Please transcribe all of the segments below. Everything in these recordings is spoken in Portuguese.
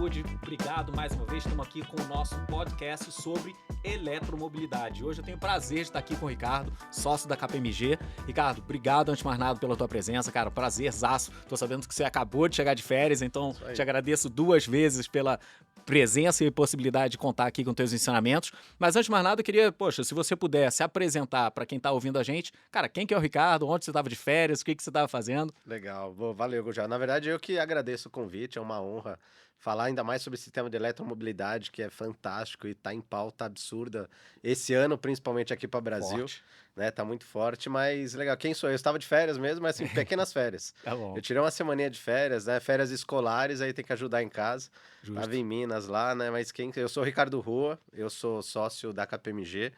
Saúde. Obrigado mais uma vez. Estamos aqui com o nosso podcast sobre eletromobilidade. Hoje eu tenho o prazer de estar aqui com o Ricardo, sócio da KPMG. Ricardo, obrigado antes de mais nada pela tua presença, cara. Prazerzaço. Tô sabendo que você acabou de chegar de férias, então te agradeço 2 vezes pela presença e possibilidade de contar aqui com teus ensinamentos. Mas antes de mais nada, eu queria, se você puder se apresentar para quem está ouvindo a gente. Cara, quem que é o Ricardo? Onde você estava de férias? O que você estava fazendo? Legal, valeu, Gujá. Na verdade, eu que agradeço o convite, é uma honra falar ainda mais sobre esse tema de eletromobilidade, que é fantástico e está em pauta absurda esse ano, principalmente aqui para o Brasil, Forte. né? Tá muito forte, mas legal. Quem sou eu? Eu estava de férias mesmo, mas assim, pequenas férias. Tá bom. Eu tirei uma semaninha de férias, né? Férias escolares, aí tem que ajudar em casa. Justo. Tava em Minas lá, né? Mas eu sou o Ricardo Rua, eu sou sócio da KPMG.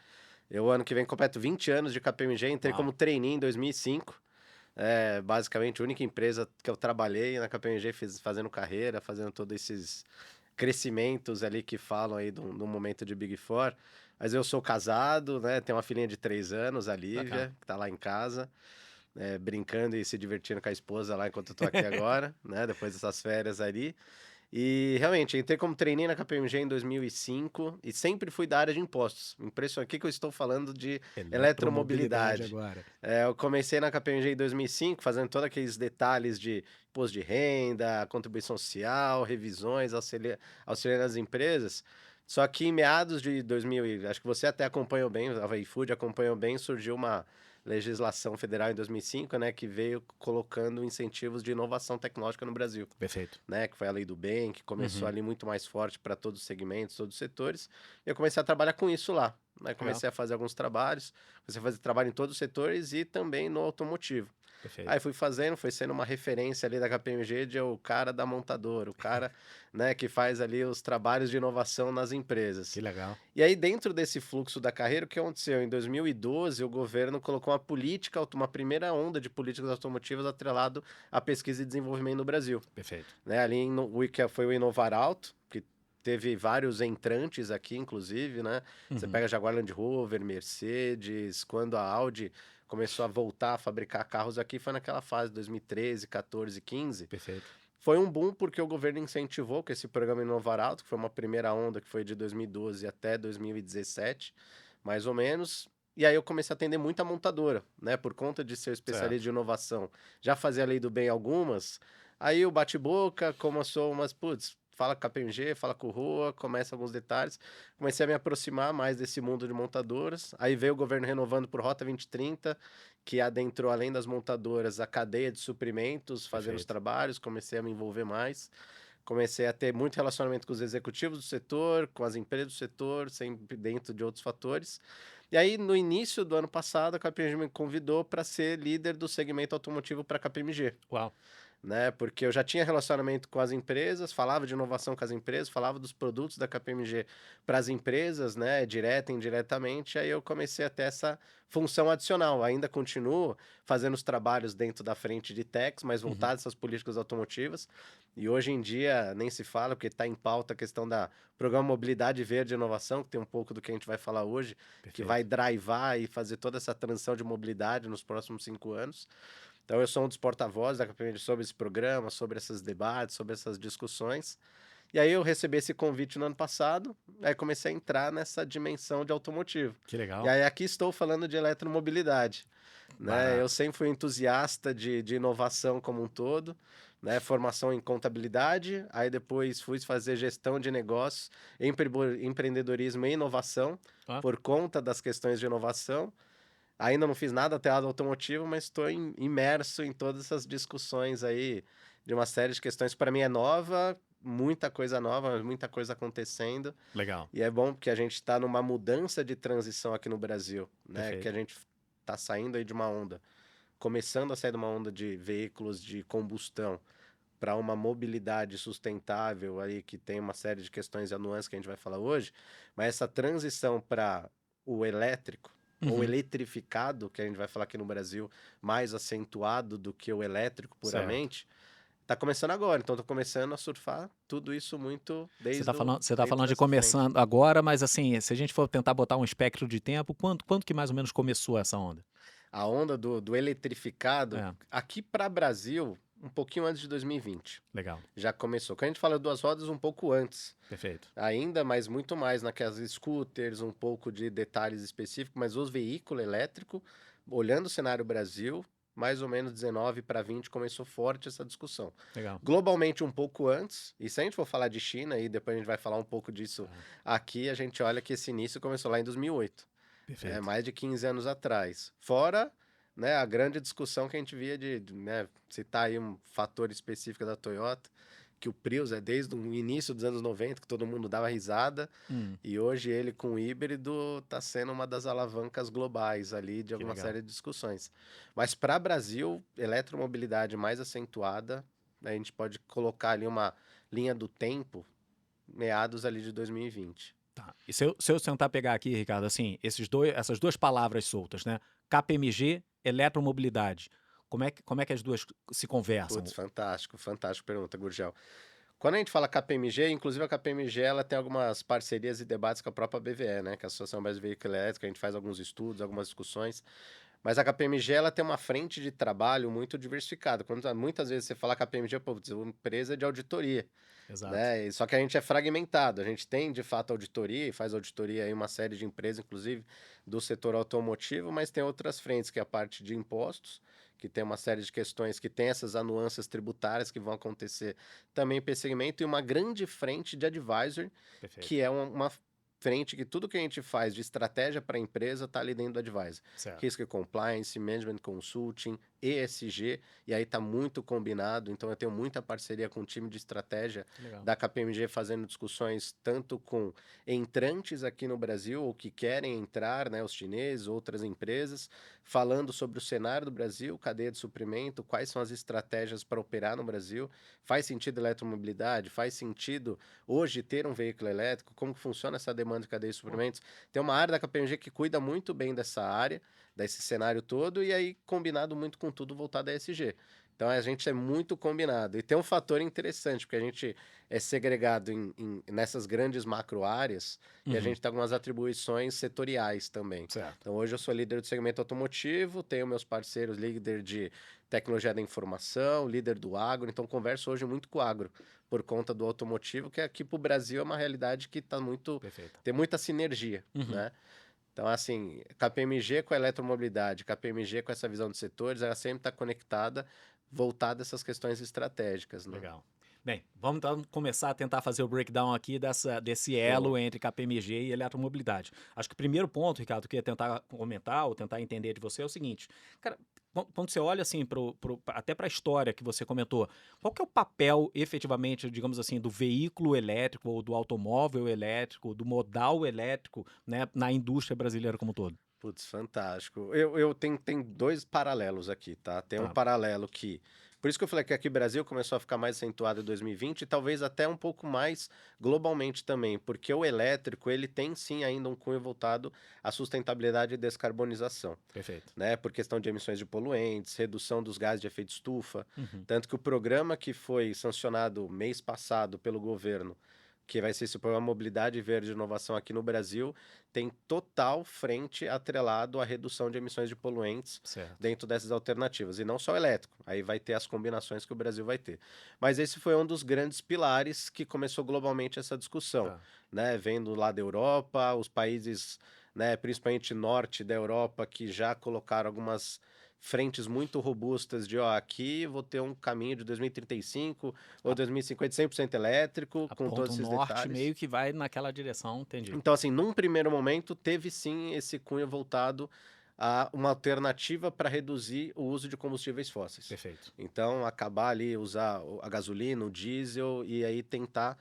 Eu, ano que vem, completo 20 anos de KPMG, entrei Uau. como trainee em 2005. É basicamente a única empresa que eu trabalhei na KPMG, fazendo carreira, fazendo todos esses crescimentos ali que falam aí do momento de Big Four. Mas eu sou casado, né? Tenho uma filhinha de 3 anos, a Lívia, que tá lá em casa, brincando e se divertindo com a esposa lá enquanto eu tô aqui agora, né? Depois dessas férias ali. E realmente, entrei como trainee na KPMG em 2005 e sempre fui da área de impostos. Impressionante, o que eu estou falando de eletromobilidade? Agora. Eu comecei na KPMG em 2005, fazendo todos aqueles detalhes de imposto de renda, contribuição social, revisões, auxiliando as empresas. Só que em meados de 2000, acho que você até acompanhou bem, a iFood acompanhou bem, surgiu uma legislação federal em 2005, né, que veio colocando incentivos de inovação tecnológica no Brasil. Perfeito. Né, que foi a Lei do Bem, que começou ali muito mais forte para todos os segmentos, todos os setores. E eu comecei a trabalhar com isso lá. Né? Comecei a fazer alguns trabalhos, comecei a fazer trabalho em todos os setores e também no automotivo. Perfeito. Aí fui fazendo, foi sendo uma referência ali da KPMG de o cara da montadora, o cara, né, que faz ali os trabalhos de inovação nas empresas. Que legal. E aí, dentro desse fluxo da carreira, o que aconteceu? Em 2012, o governo colocou uma política, uma primeira onda de políticas automotivas atrelado à pesquisa e desenvolvimento no Brasil. Perfeito. Né, ali foi o Inovar Alto, que teve vários entrantes aqui, inclusive, né? Você pega Jaguar Land Rover, Mercedes, quando a Audi começou a voltar a fabricar carros aqui, foi naquela fase, 2013, 14, 15. Perfeito. Foi um boom porque o governo incentivou com esse programa Inovar Alto, que foi uma primeira onda que foi de 2012 até 2017, mais ou menos. E aí eu comecei a atender muita montadora, né? Por conta de ser especialista de inovação. Já fazia a Lei do Bem algumas. Aí o bate-boca, começou umas, fala com a KPMG, fala com o Rua, começa alguns detalhes. Comecei a me aproximar mais desse mundo de montadoras. Aí veio o governo renovando por Rota 2030, que adentrou, além das montadoras, a cadeia de suprimentos, fazendo os trabalhos. Comecei a me envolver mais. Comecei a ter muito relacionamento com os executivos do setor, com as empresas do setor, sempre dentro de outros fatores. E aí, no início do ano passado, a KPMG me convidou para ser líder do segmento automotivo para a KPMG. Uau. Né? Porque eu já tinha relacionamento com as empresas, falava de inovação com as empresas, falava dos produtos da KPMG para as empresas, né? Direta e indiretamente. Aí eu comecei a ter essa função adicional. Ainda continuo fazendo os trabalhos dentro da frente de techs, mas voltados às políticas automotivas. E hoje em dia nem se fala, porque está em pauta a questão da Programa Mobilidade Verde e Inovação, que tem um pouco do que a gente vai falar hoje, que vai drivar e fazer toda essa transição de mobilidade nos próximos 5 anos. Então, eu sou um dos porta-vozes da KPMG sobre esse programa, sobre esses debates, sobre essas discussões. E aí eu recebi esse convite no ano passado, aí comecei a entrar nessa dimensão de automotivo. Que legal. E aí aqui estou falando de eletromobilidade. Né? Eu sempre fui entusiasta de inovação como um todo, né? Formação em contabilidade, aí depois fui fazer gestão de negócios, empreendedorismo e inovação, por conta das questões de inovação. Ainda não fiz nada até lado automotivo, mas estou imerso em todas essas discussões aí de uma série de questões que para mim é nova, muita coisa nova, muita coisa acontecendo. Legal. E é bom porque a gente está numa mudança de transição aqui no Brasil, né? Perfeito. Que a gente está saindo aí de uma onda, começando a sair de uma onda de veículos de combustão para uma mobilidade sustentável aí que tem uma série de questões e nuances que a gente vai falar hoje, mas essa transição para o elétrico ou eletrificado, que a gente vai falar aqui no Brasil, mais acentuado do que o elétrico puramente, tá começando agora. Então, tô começando a surfar tudo isso muito desde Você tá falando de começando agora, mas assim, se a gente for tentar botar um espectro de tempo, quando que mais ou menos começou essa onda? A onda do eletrificado, aqui para Brasil, um pouquinho antes de 2020. Legal. Já começou. Quando a gente fala duas rodas, um pouco antes. Perfeito. Ainda, mas muito mais naquelas scooters, um pouco de detalhes específicos, mas os veículos elétricos, olhando o cenário Brasil, mais ou menos 19 para 20 começou forte essa discussão. Legal. Globalmente um pouco antes, e se a gente for falar de China, e depois a gente vai falar um pouco disso aqui, a gente olha que esse início começou lá em 2008. Perfeito. Mais de 15 anos atrás. Fora, né, a grande discussão que a gente via né, citar aí um fator específico da Toyota, que o Prius é desde o início dos anos 90, que todo mundo dava risada, e hoje ele com o híbrido está sendo uma das alavancas globais ali de alguma série de discussões. Mas para Brasil, eletromobilidade mais acentuada, a gente pode colocar ali uma linha do tempo, meados ali de 2020. Tá. E se eu tentar pegar aqui, Ricardo, assim, essas duas palavras soltas, né? KPMG, eletromobilidade. Como é que as duas se conversam? Putz, fantástico pergunta, Gurgel. Quando a gente fala KPMG, inclusive a KPMG ela tem algumas parcerias e debates com a própria BVE, né? Que é a Associação Brasileira de Veículo Elétrico, a gente faz alguns estudos, algumas discussões. Mas a KPMG ela tem uma frente de trabalho muito diversificada. Muitas vezes você fala KPMG, pô, é uma empresa de auditoria. Exato. Né? Só que a gente é fragmentado. A gente tem, de fato, auditoria e faz auditoria em uma série de empresas, inclusive do setor automotivo, mas tem outras frentes, que é a parte de impostos, que tem uma série de questões que tem essas anuâncias tributárias que vão acontecer também para esse segmento, e uma grande frente de advisory, Perfeito. que é uma frente que tudo que a gente faz de estratégia para a empresa está ali dentro do advisor. Certo. Risk and Compliance, Management Consulting, ESG, e aí está muito combinado, então eu tenho muita parceria com o time de estratégia da KPMG, fazendo discussões tanto com entrantes aqui no Brasil, ou que querem entrar, né, os chineses, outras empresas, falando sobre o cenário do Brasil, cadeia de suprimento, quais são as estratégias para operar no Brasil, faz sentido eletromobilidade, faz sentido hoje ter um veículo elétrico, como funciona essa demanda de cadeia de suprimentos. Tem uma área da KPMG que cuida muito bem dessa área, desse cenário todo, e aí combinado muito com tudo voltado a ESG. Então a gente é muito combinado. E tem um fator interessante, porque a gente é segregado nessas grandes macro áreas, e a gente tem algumas atribuições setoriais também. Certo. Então hoje eu sou líder do segmento automotivo, tenho meus parceiros líder de tecnologia da informação, líder do agro, então converso hoje muito com o agro, por conta do automotivo, que aqui para o Brasil é uma realidade que tá muito, tem muita sinergia, né? Então, assim, KPMG com a eletromobilidade, KPMG com essa visão de setores, ela sempre está conectada, voltada a essas questões estratégicas. Né? Legal. Bem, vamos então começar a tentar fazer o breakdown aqui desse elo entre KPMG e eletromobilidade. Acho que o primeiro ponto, Ricardo, que eu ia tentar comentar ou tentar entender de você é o seguinte. Cara, quando você olha assim, até para a história que você comentou, qual que é o papel efetivamente, digamos assim, do veículo elétrico ou do automóvel elétrico, do modal elétrico, né, na indústria brasileira como um todo? Putz, fantástico. Eu tenho dois paralelos aqui, tá? Tem um paralelo que... Por isso que eu falei que aqui no Brasil começou a ficar mais acentuado em 2020 e talvez até um pouco mais globalmente também, porque o elétrico, ele tem sim ainda um cunho voltado à sustentabilidade e descarbonização. Perfeito. Né? Por questão de emissões de poluentes, redução dos gases de efeito estufa. Tanto que o programa que foi sancionado mês passado pelo governo, que vai ser esse programa Mobilidade Verde e Inovação aqui no Brasil, tem total frente atrelado à redução de emissões de poluentes dentro dessas alternativas. E não só elétrico, aí vai ter as combinações que o Brasil vai ter. Mas esse foi um dos grandes pilares que começou globalmente essa discussão. Né? Vendo lá da Europa, os países, né, principalmente norte da Europa, que já colocaram algumas frentes muito robustas de, aqui vou ter um caminho de 2035 ou 2050 100% elétrico, com todos esses norte detalhes. Meio que vai naquela direção, entendi. Então, assim, num primeiro momento, teve sim esse cunho voltado a uma alternativa para reduzir o uso de combustíveis fósseis. Perfeito. Então, acabar ali, usar a gasolina, o diesel, e aí tentar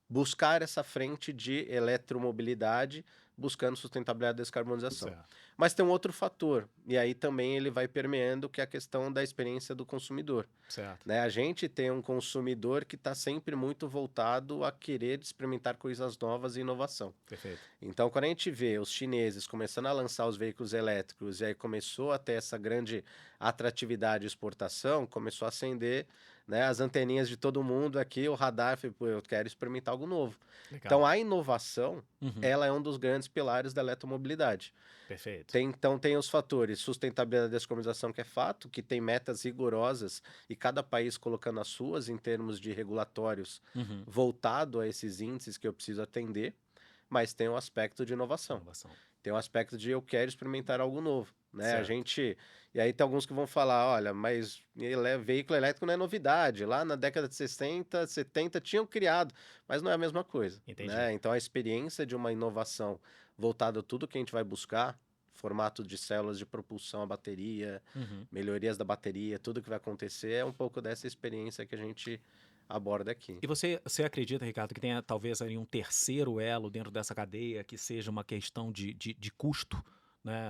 buscar essa frente de eletromobilidade, buscando sustentabilidade e descarbonização. Mas tem um outro fator, e aí também ele vai permeando, que é a questão da experiência do consumidor. Né? A gente tem um consumidor que está sempre muito voltado a querer experimentar coisas novas e inovação. Perfeito. Então, quando a gente vê os chineses começando a lançar os veículos elétricos, e aí começou a ter essa grande atratividade e exportação, começou a acender, né, as anteninhas de todo mundo aqui, o radar, eu quero experimentar algo novo. Legal. Então, a inovação, ela é um dos grandes pilares da eletromobilidade. Perfeito. Perfeito. Então tem os fatores sustentabilidade e descarbonização, que é fato, que tem metas rigorosas e cada país colocando as suas em termos de regulatórios Uhum. voltado a esses índices que eu preciso atender, mas tem o aspecto de inovação. Inovação. Tem o aspecto de eu quero experimentar algo novo, né? Certo. E aí tem alguns que vão falar, olha, mas veículo elétrico não é novidade. Lá na década de 60, 70 tinham criado, mas não é a mesma coisa, Entendi. né? Então a experiência de uma inovação voltada a tudo que a gente vai buscar, formato de células de propulsão à bateria, Uhum. melhorias da bateria, tudo que vai acontecer é um pouco dessa experiência que a gente aborda aqui. E você acredita, Ricardo, que tenha talvez ali um terceiro elo dentro dessa cadeia que seja uma questão de custo, né?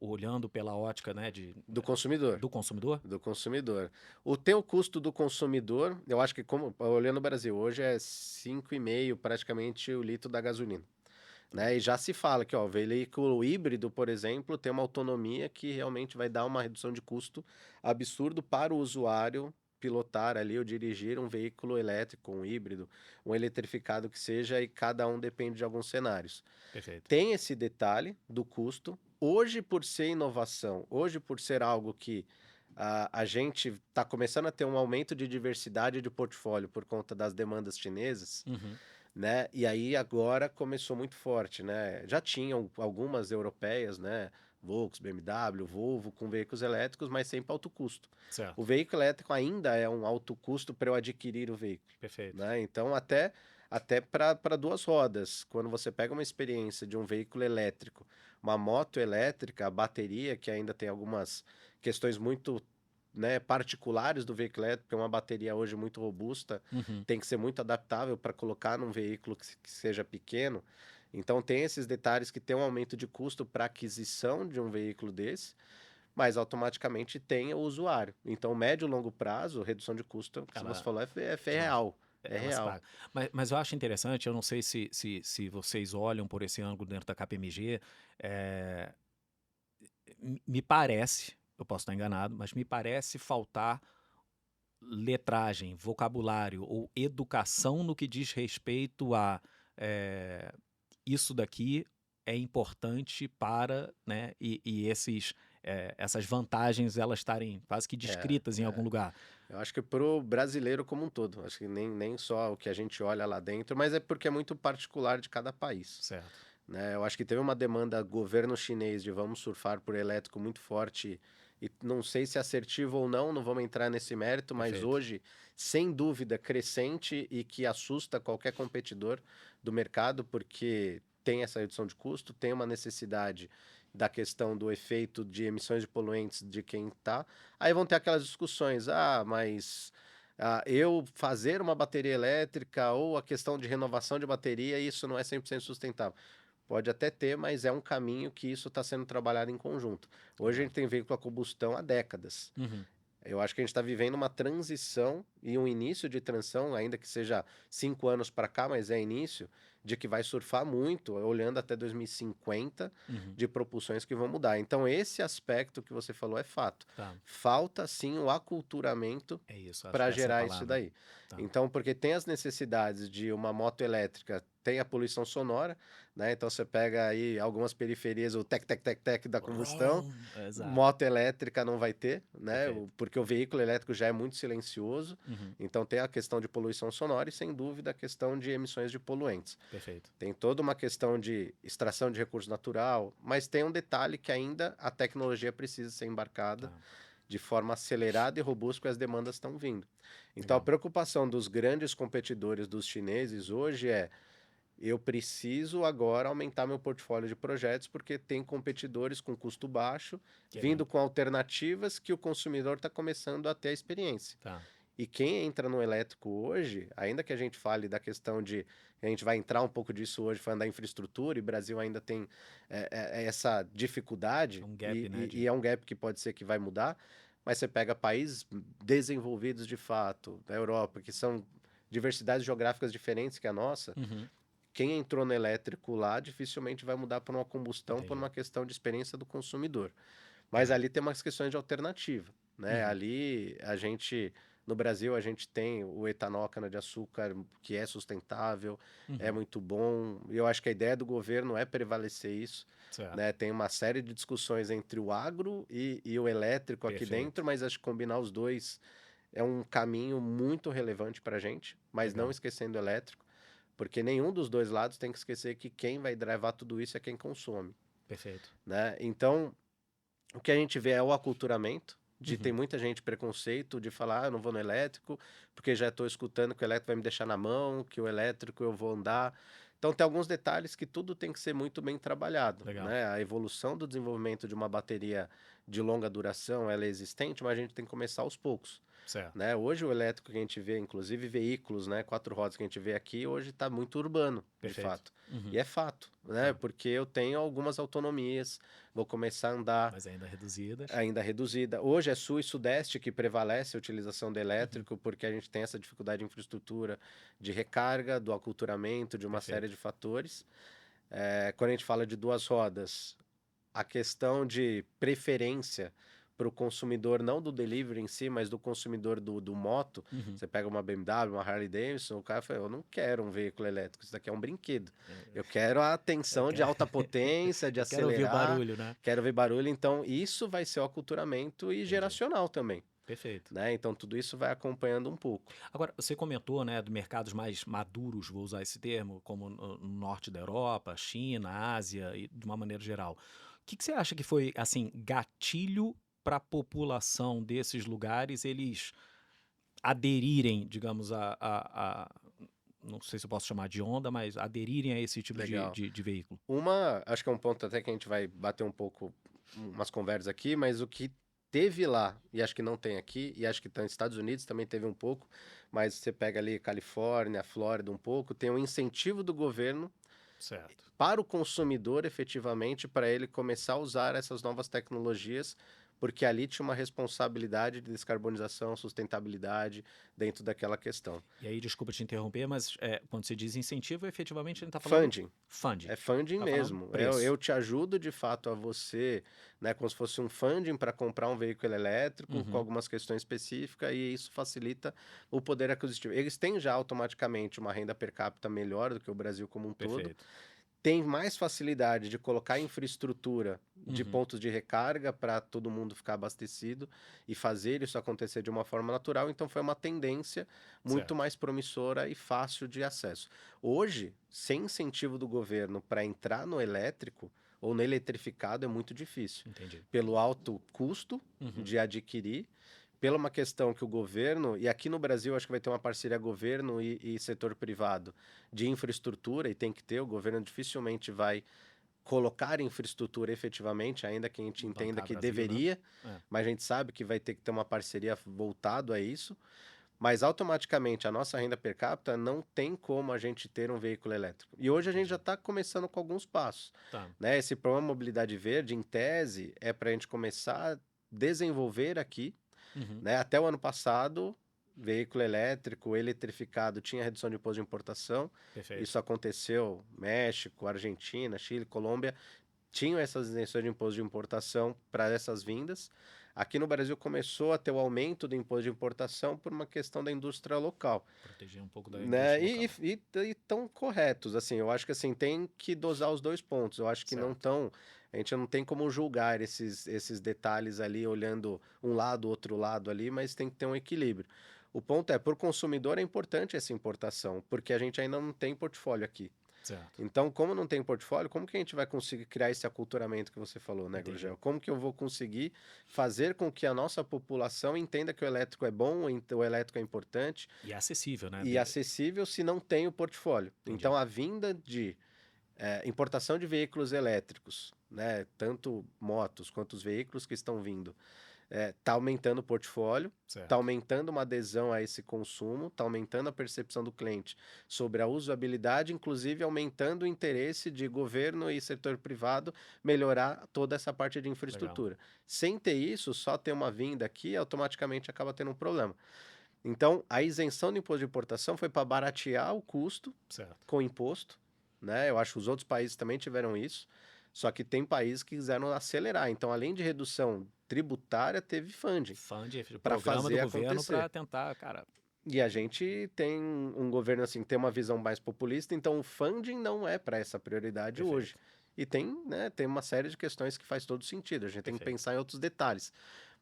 Olhando pela ótica, né, Do consumidor. do consumidor? Do consumidor. O custo do consumidor, eu acho que, como olhando o Brasil, hoje é 5,5 praticamente o litro da gasolina. Né? E já se fala que ó, o veículo híbrido, por exemplo, tem uma autonomia que realmente vai dar uma redução de custo absurdo para o usuário pilotar ali ou dirigir um veículo elétrico, um híbrido, um eletrificado que seja, e cada um depende de alguns cenários. Perfeito. Tem esse detalhe do custo. Hoje, por ser inovação, hoje, por ser algo que a gente está começando a ter um aumento de diversidade de portfólio por conta das demandas chinesas, Uhum. né? E aí agora começou muito forte, né? Já tinham algumas europeias, né? Volkswagen, BMW, Volvo, com veículos elétricos, mas sempre alto custo. Certo. O veículo elétrico ainda é um alto custo para eu adquirir o veículo, Perfeito. né? Então, até para duas rodas, quando você pega uma experiência de um veículo elétrico, uma moto elétrica, a bateria, que ainda tem algumas questões muito, né, particulares do veículo elétrico, porque uma bateria hoje muito robusta, Uhum. tem que ser muito adaptável para colocar num veículo que seja pequeno. Então, tem esses detalhes que tem um aumento de custo para aquisição de um veículo desse, mas automaticamente tem o usuário. Então, médio e longo prazo, redução de custo, que você Ela, falou, é ela, real. É ela se real. paga. Mas eu acho interessante, eu não sei se vocês olham por esse ângulo dentro da KPMG, é, me parece, eu posso estar enganado, mas me parece faltar letragem, vocabulário ou educação no que diz respeito a eh, isso daqui é importante para, né, e essas vantagens elas estarem quase que É, descritas em algum é. lugar. Eu acho que pro brasileiro como um todo, acho que nem só o que a gente olha lá dentro, mas é porque é muito particular de cada país, Certo. né? Eu acho que teve uma demanda governo chinês de vamos surfar por elétrico muito forte e não sei se é assertivo ou não, não vamos entrar nesse mérito, mas Perfeito. hoje, sem dúvida, crescente e que assusta qualquer competidor do mercado, porque tem essa redução de custo, tem uma necessidade da questão do efeito de emissões de poluentes de quem está. Aí vão ter aquelas discussões, mas eu fazer uma bateria elétrica ou a questão de renovação de bateria, isso não é 100% sustentável. Pode até ter, mas é um caminho que isso está sendo trabalhado em conjunto. Hoje a Legal. gente tem veículo a combustão há décadas. Uhum. Eu acho que a gente está vivendo uma transição e um início de transição, ainda que seja 5 anos para cá, mas é início, de que vai surfar muito, olhando até 2050, Uhum. de propulsões que vão mudar. Então, esse aspecto que você falou é fato. Tá. Falta, sim, o aculturamento É isso, acho para que essa é a gerar isso palavra. daí. Tá. Então, porque tem as necessidades de uma moto elétrica, tem a poluição sonora, né? Então você pega aí algumas periferias, o tec, tec, tec, tec da combustão, Brum. Exato. moto elétrica não vai ter, né? Perfeito. Porque o veículo elétrico já é muito silencioso, Uhum. então tem a questão de poluição sonora e, sem dúvida, a questão de emissões de poluentes. Perfeito. Tem toda uma questão de extração de recurso natural, mas tem um detalhe que ainda a tecnologia precisa ser embarcada Tá. de forma acelerada e robusta, porque as demandas estão vindo. Então, a Legal. preocupação dos grandes competidores dos chineses hoje é: eu preciso agora aumentar meu portfólio de projetos, porque tem competidores com custo baixo, vindo Querendo. com alternativas que o consumidor está começando a ter a experiência. Tá. E quem entra no elétrico hoje, ainda que a gente fale da questão de, a gente vai entrar um pouco disso hoje, falando da infraestrutura, e o Brasil ainda tem essa É dificuldade, um gap, né? e é um gap que pode ser que vai mudar, mas você pega países desenvolvidos de fato, da Europa, que são diversidades geográficas diferentes que a nossa, Uhum. quem entrou no elétrico lá dificilmente vai mudar para uma combustão por Entendi. uma questão de experiência do consumidor. Mas É. ali tem umas questões de alternativa, né? Uhum. Ali a gente No Brasil, a gente tem o etanol cana-de-açúcar, que é sustentável, é Uhum. muito bom. E eu acho que a ideia do governo é prevalecer isso. Certo. Né? Tem uma série de discussões entre o agro e o elétrico aqui Perfeito. dentro, mas acho que combinar os dois é um caminho muito relevante para a gente, mas não Legal. esquecendo o elétrico, porque nenhum dos dois lados tem que esquecer que quem vai drivar tudo isso é quem consome. Perfeito. Né? Então, o que a gente vê é o aculturamento, de ter Uhum. muita gente preconceito, de falar, eu não vou no elétrico, porque já estou escutando que o elétrico vai me deixar na mão, que o elétrico eu vou andar. Então tem alguns detalhes que tudo tem que ser muito bem trabalhado, Legal. né? A evolução do desenvolvimento de uma bateria de longa duração, ela é existente, mas a gente tem que começar aos poucos. Certo. Né? Hoje o elétrico que a gente vê, inclusive veículos, né, 4 rodas que a gente vê aqui, hoje está muito urbano, de Perfeito. fato. Uhum. E é fato, né? Tá. Porque eu tenho algumas autonomias, vou começar a andar Mas ainda reduzidas. ainda reduzida. Hoje é sul e sudeste que prevalece a utilização do Uhum. elétrico, porque a gente tem essa dificuldade de infraestrutura de recarga, do aculturamento, de uma série Perfeito. de fatores. Quando a gente fala de 2 rodas, a questão de preferência para o consumidor, não do delivery em si, mas do consumidor do moto. Uhum. Você pega uma BMW, uma Harley Davidson, o cara fala, eu não quero um veículo elétrico, isso daqui é um brinquedo. Eu quero a Eu tensão de quero, alta potência, de eu quero ouvir o acelerar, barulho, né? quero ver barulho. Então, isso vai ser o aculturamento e Entendi. geracional também. Perfeito. Né? Então, tudo isso vai acompanhando um pouco. Agora, você comentou, né, de mercados mais maduros, vou usar esse termo, como no norte da Europa, China, Ásia e de uma maneira geral. O que você acha que foi, assim, gatilho para a população desses lugares eles aderirem, digamos, não sei se eu posso chamar de onda, mas aderirem a esse tipo de, Legal. de veículo? Acho que é um ponto até que a gente vai bater um pouco umas conversas aqui, mas o que teve lá, e acho que não tem aqui, e acho que nos Estados Unidos também teve um pouco, mas você pega ali Califórnia, Flórida um pouco, tem um incentivo do governo Certo. para o consumidor efetivamente, para ele começar a usar essas novas tecnologias, porque ali tinha uma responsabilidade de descarbonização, sustentabilidade dentro daquela questão. E aí, desculpa te interromper, mas quando você diz incentivo, efetivamente a gente está falando Funding. funding. É funding Tá falando mesmo. preço. Eu te ajudo de fato a você, né, como se fosse um funding para comprar um veículo elétrico com Uhum. algumas questões específicas e isso facilita o poder aquisitivo. Eles têm já automaticamente uma renda per capita melhor do que o Brasil como um todo. Perfeito. Tem mais facilidade de colocar infraestrutura de Uhum. pontos de recarga para todo mundo ficar abastecido e fazer isso acontecer de uma forma natural. Então, foi uma tendência muito Certo. mais promissora e fácil de acesso. Hoje, sem incentivo do governo para entrar no elétrico ou no eletrificado, é muito difícil, Entendi. pelo alto custo Uhum. de adquirir, pela uma questão que o governo, e aqui no Brasil acho que vai ter uma parceria governo e setor privado de infraestrutura, e tem que ter, o governo dificilmente vai colocar infraestrutura efetivamente, ainda que a gente entenda Bancar que Brasil, né? deveria, É. mas a gente sabe que vai ter que ter uma parceria voltado a isso, mas automaticamente a nossa renda per capita não tem como a gente ter um veículo elétrico. E hoje a gente já Entendi. está começando com alguns passos. Tá. Né? Esse programa Mobilidade Verde, em tese, é para a gente começar a desenvolver aqui. Uhum. Né? Até o ano passado, veículo elétrico, eletrificado, tinha redução de imposto de importação. Perfeito. Isso aconteceu, México, Argentina, Chile, Colômbia, tinham essas isenções de imposto de importação para essas vindas. Aqui no Brasil começou a ter o aumento do imposto de importação por uma questão da indústria local. Proteger um pouco da Né? indústria local. E tão corretos, assim, eu acho que assim, tem que dosar os dois pontos, eu acho que não Certo. tão, a gente não tem como julgar esses detalhes ali, olhando um lado, outro lado ali, mas tem que ter um equilíbrio. O ponto é, para o consumidor é importante essa importação, porque a gente ainda não tem portfólio aqui. Certo. Então, como não tem portfólio, como que a gente vai conseguir criar esse aculturamento que você falou, né, Entendi. Gurgel? Como que eu vou conseguir fazer com que a nossa população entenda que o elétrico é bom, o elétrico é importante, E é acessível, né? e acessível se não tem o portfólio. Entendi. Então, a vinda de importação de veículos elétricos, né, tanto motos quanto os veículos que estão vindo, está aumentando o portfólio, Certo. está aumentando uma adesão a esse consumo, está aumentando a percepção do cliente sobre a usabilidade, inclusive aumentando o interesse de governo e setor privado melhorar toda essa parte de infraestrutura. Legal. Sem ter isso, só ter uma vinda aqui, automaticamente acaba tendo um problema. Então, a isenção do imposto de importação foi para baratear o custo Certo. com imposto, né? Eu acho que os outros países também tiveram isso, só que tem países que quiseram acelerar. Então, além de redução tributária teve funding para programa do fazer governo acontecer. para tentar, cara. E a gente tem um governo assim, que tem uma visão mais populista, então o funding não é para essa prioridade hoje. Perfeito. E tem uma série de questões que faz todo sentido. A gente tem que Perfeito. pensar em outros detalhes.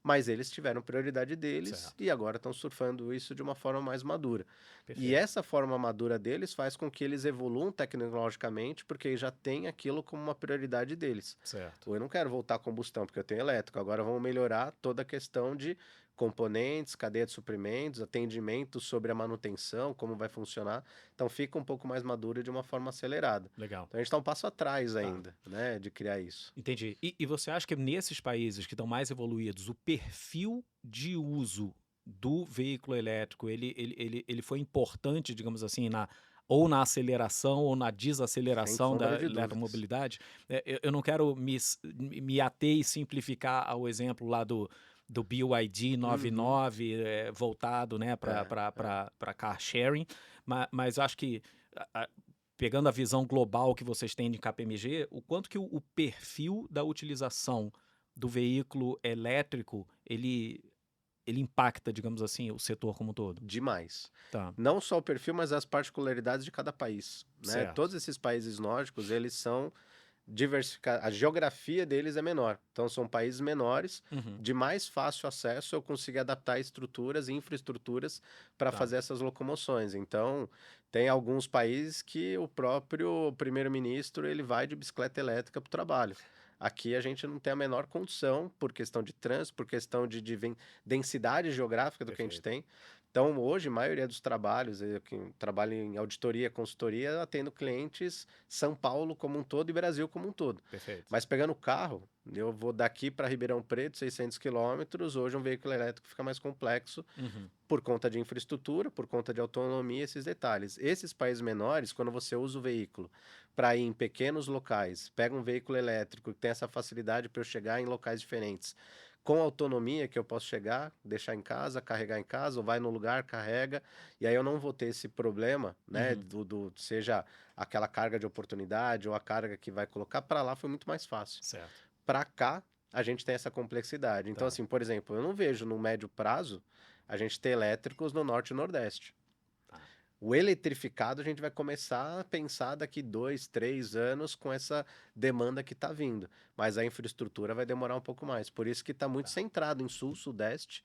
Mas eles tiveram prioridade deles Certo. e agora estão surfando isso de uma forma mais madura. E Perfeito. essa forma madura deles faz com que eles evoluam tecnologicamente, porque já tem aquilo como uma prioridade deles. Certo. Eu não quero voltar à combustão, porque eu tenho elétrico. Agora vamos melhorar toda a questão de componentes, cadeia de suprimentos, atendimento sobre a manutenção, como vai funcionar. Então fica um pouco mais maduro e de uma forma acelerada. Legal. Então a gente está um passo atrás ainda, né, de criar isso. Entendi. E você acha que nesses países que estão mais evoluídos, o perfil de uso do veículo elétrico, ele foi importante, digamos assim, ou na aceleração ou na Sem desaceleração sombra da de dúvidas. eletromobilidade? Eu não quero me ater e simplificar ao exemplo lá do BYD 99, voltado, né, para car sharing, mas acho que pegando a visão global que vocês têm de KPMG, o quanto que o perfil da utilização do veículo elétrico, ele impacta, digamos assim, o setor como um todo? Demais. Tá, Não só o perfil, mas as particularidades de cada país, né? certo. Todos esses países nórdicos, eles são diversificados, a geografia deles é menor. Então são países menores, Uhum, de mais fácil acesso, eu consigo adaptar estruturas e infraestruturas para tá, fazer essas locomoções. Então, tem alguns países que o próprio primeiro-ministro, ele vai de bicicleta elétrica para o trabalho. Aqui a gente não tem a menor condição, por questão de trânsito, por questão de densidade geográfica do que a gente perfeito, tem. Então, hoje, a maioria dos trabalhos, eu que trabalho em auditoria, consultoria, atendo clientes São Paulo como um todo e Brasil como um todo. perfeito. Mas pegando o carro, eu vou daqui para Ribeirão Preto, 600 quilômetros, hoje um veículo elétrico fica mais complexo Uhum, por conta de infraestrutura, por conta de autonomia, esses detalhes. Esses países menores, quando você usa o veículo para ir em pequenos locais, pega um veículo elétrico que tem essa facilidade para eu chegar em locais diferentes, com autonomia que eu posso chegar, deixar em casa, ou vai no lugar, carrega, e aí eu não vou ter esse problema, né, uhum, seja aquela carga de oportunidade ou a carga que vai colocar para lá foi muito mais fácil. certo, Para cá, a gente tem essa complexidade. Então, tá, assim, por exemplo, eu não vejo no médio prazo a gente ter elétricos no norte e nordeste. tá, O eletrificado a gente vai começar a pensar daqui 2, 3 anos com essa demanda que está vindo. Mas a infraestrutura vai demorar um pouco mais. Por isso que está muito tá. centrado em sul, sudeste,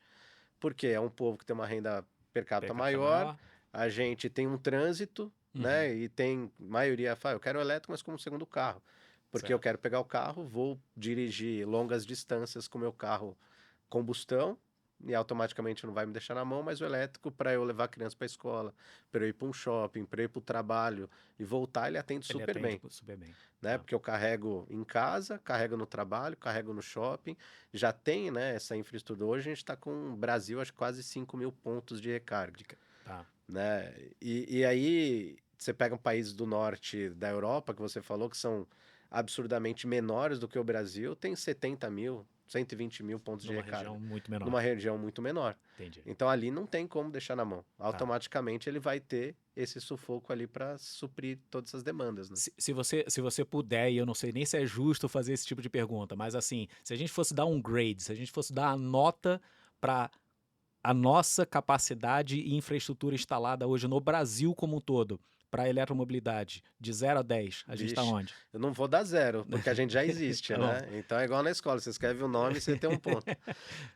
porque é um povo que tem uma renda per Per capita capita maior, maior? a gente tem um trânsito, Uhum, né? E tem maioria fala, eu quero elétrico, mas como segundo carro. Porque eu certo, quero pegar o carro, vou dirigir longas distâncias com o meu carro combustão e automaticamente não vai me deixar na mão, mas o elétrico para eu levar a criança para a escola, para eu ir para um shopping, para eu ir para o trabalho e voltar, ele atende ele super atende bem, super bem, né? tá, Porque eu carrego em casa, carrego no trabalho, carrego no shopping, já tem, né, essa infraestrutura. Hoje a gente está com o Brasil, acho que quase 5 mil pontos de recarga, tá, né? E aí você pega países do norte da Europa, que você falou que são absurdamente menores do que o Brasil, tem 70 mil, 120 mil pontos de numa recarga, região muito menor, numa região muito menor. entendi, Então ali não tem como deixar na mão. tá. Automaticamente ele vai ter esse sufoco ali para suprir todas essas demandas, né? Se você puder, e eu não sei nem se é justo fazer esse tipo de pergunta, mas assim, se a gente fosse dar um grade, se a gente fosse dar a nota para a nossa capacidade e infraestrutura instalada hoje no Brasil como um todo, para a eletromobilidade, de 0 a 10, a gente está Vixe, onde? eu não vou dar zero, porque a gente já existe, Tá bom. né? Então é igual na escola, você escreve o nome e você tem um ponto.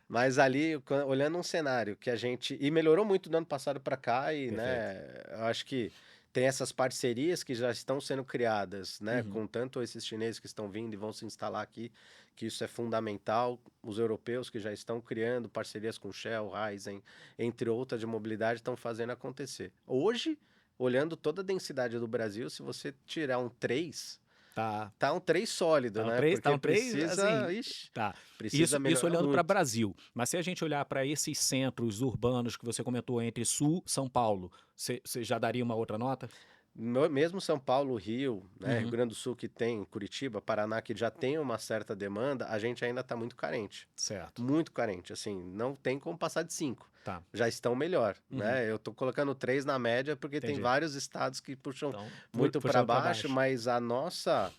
Mas ali, olhando um cenário que a gente. E melhorou muito do ano passado para cá, e Perfeito. né, eu acho que tem essas parcerias que já estão sendo criadas, né? Uhum. Com tanto esses chineses que estão vindo e vão se instalar aqui, que isso é fundamental. Os europeus que já estão criando parcerias com Shell, Ryzen, entre outras de mobilidade, estão fazendo acontecer. Hoje, olhando toda a densidade do Brasil, se você tirar um 3 Tá. tá um 3 sólido, Tá um né? 3, tá Porque um 3, precisa, assim, ixi, tá. precisa Isso melhorar olhando para muito. Brasil. Mas se a gente olhar para esses centros urbanos que você comentou entre Sul, São Paulo, você já daria uma outra nota? Mesmo São Paulo, Rio, né, Rio Uhum. Grande do Sul que tem, Curitiba, Paraná que já tem uma certa demanda, a gente ainda está muito carente. Certo. Muito carente, assim, não tem como passar de 5. Tá. Já estão melhor, Uhum. né? Eu tô colocando 3 na média porque tem Entendi. vários estados que puxam Então, muito para puxando para baixo, baixo. mas a nossa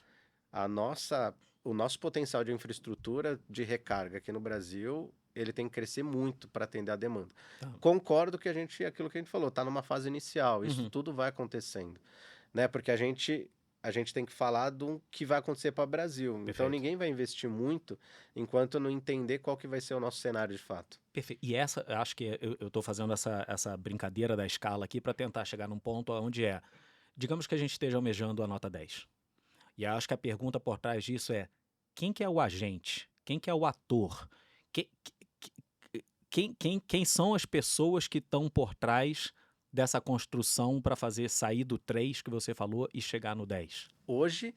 o nosso potencial de infraestrutura de recarga aqui no Brasil, ele tem que crescer muito para atender a demanda. Tá. Concordo que aquilo que a gente falou, está numa fase inicial, isso Uhum. tudo vai acontecendo, né? Porque a gente tem que falar do que vai acontecer para o Brasil. Então Perfeito. ninguém vai investir muito enquanto não entender qual que vai ser o nosso cenário de fato. Perfeito. E eu acho que eu estou fazendo essa brincadeira da escala aqui para tentar chegar num ponto onde digamos que a gente esteja almejando a nota 10. E eu acho que a pergunta por trás disso é: quem que é o agente? Quem que é o ator? Que- quem são as pessoas que estão por trás dessa construção para fazer sair do 3 que você falou e chegar no 10? Hoje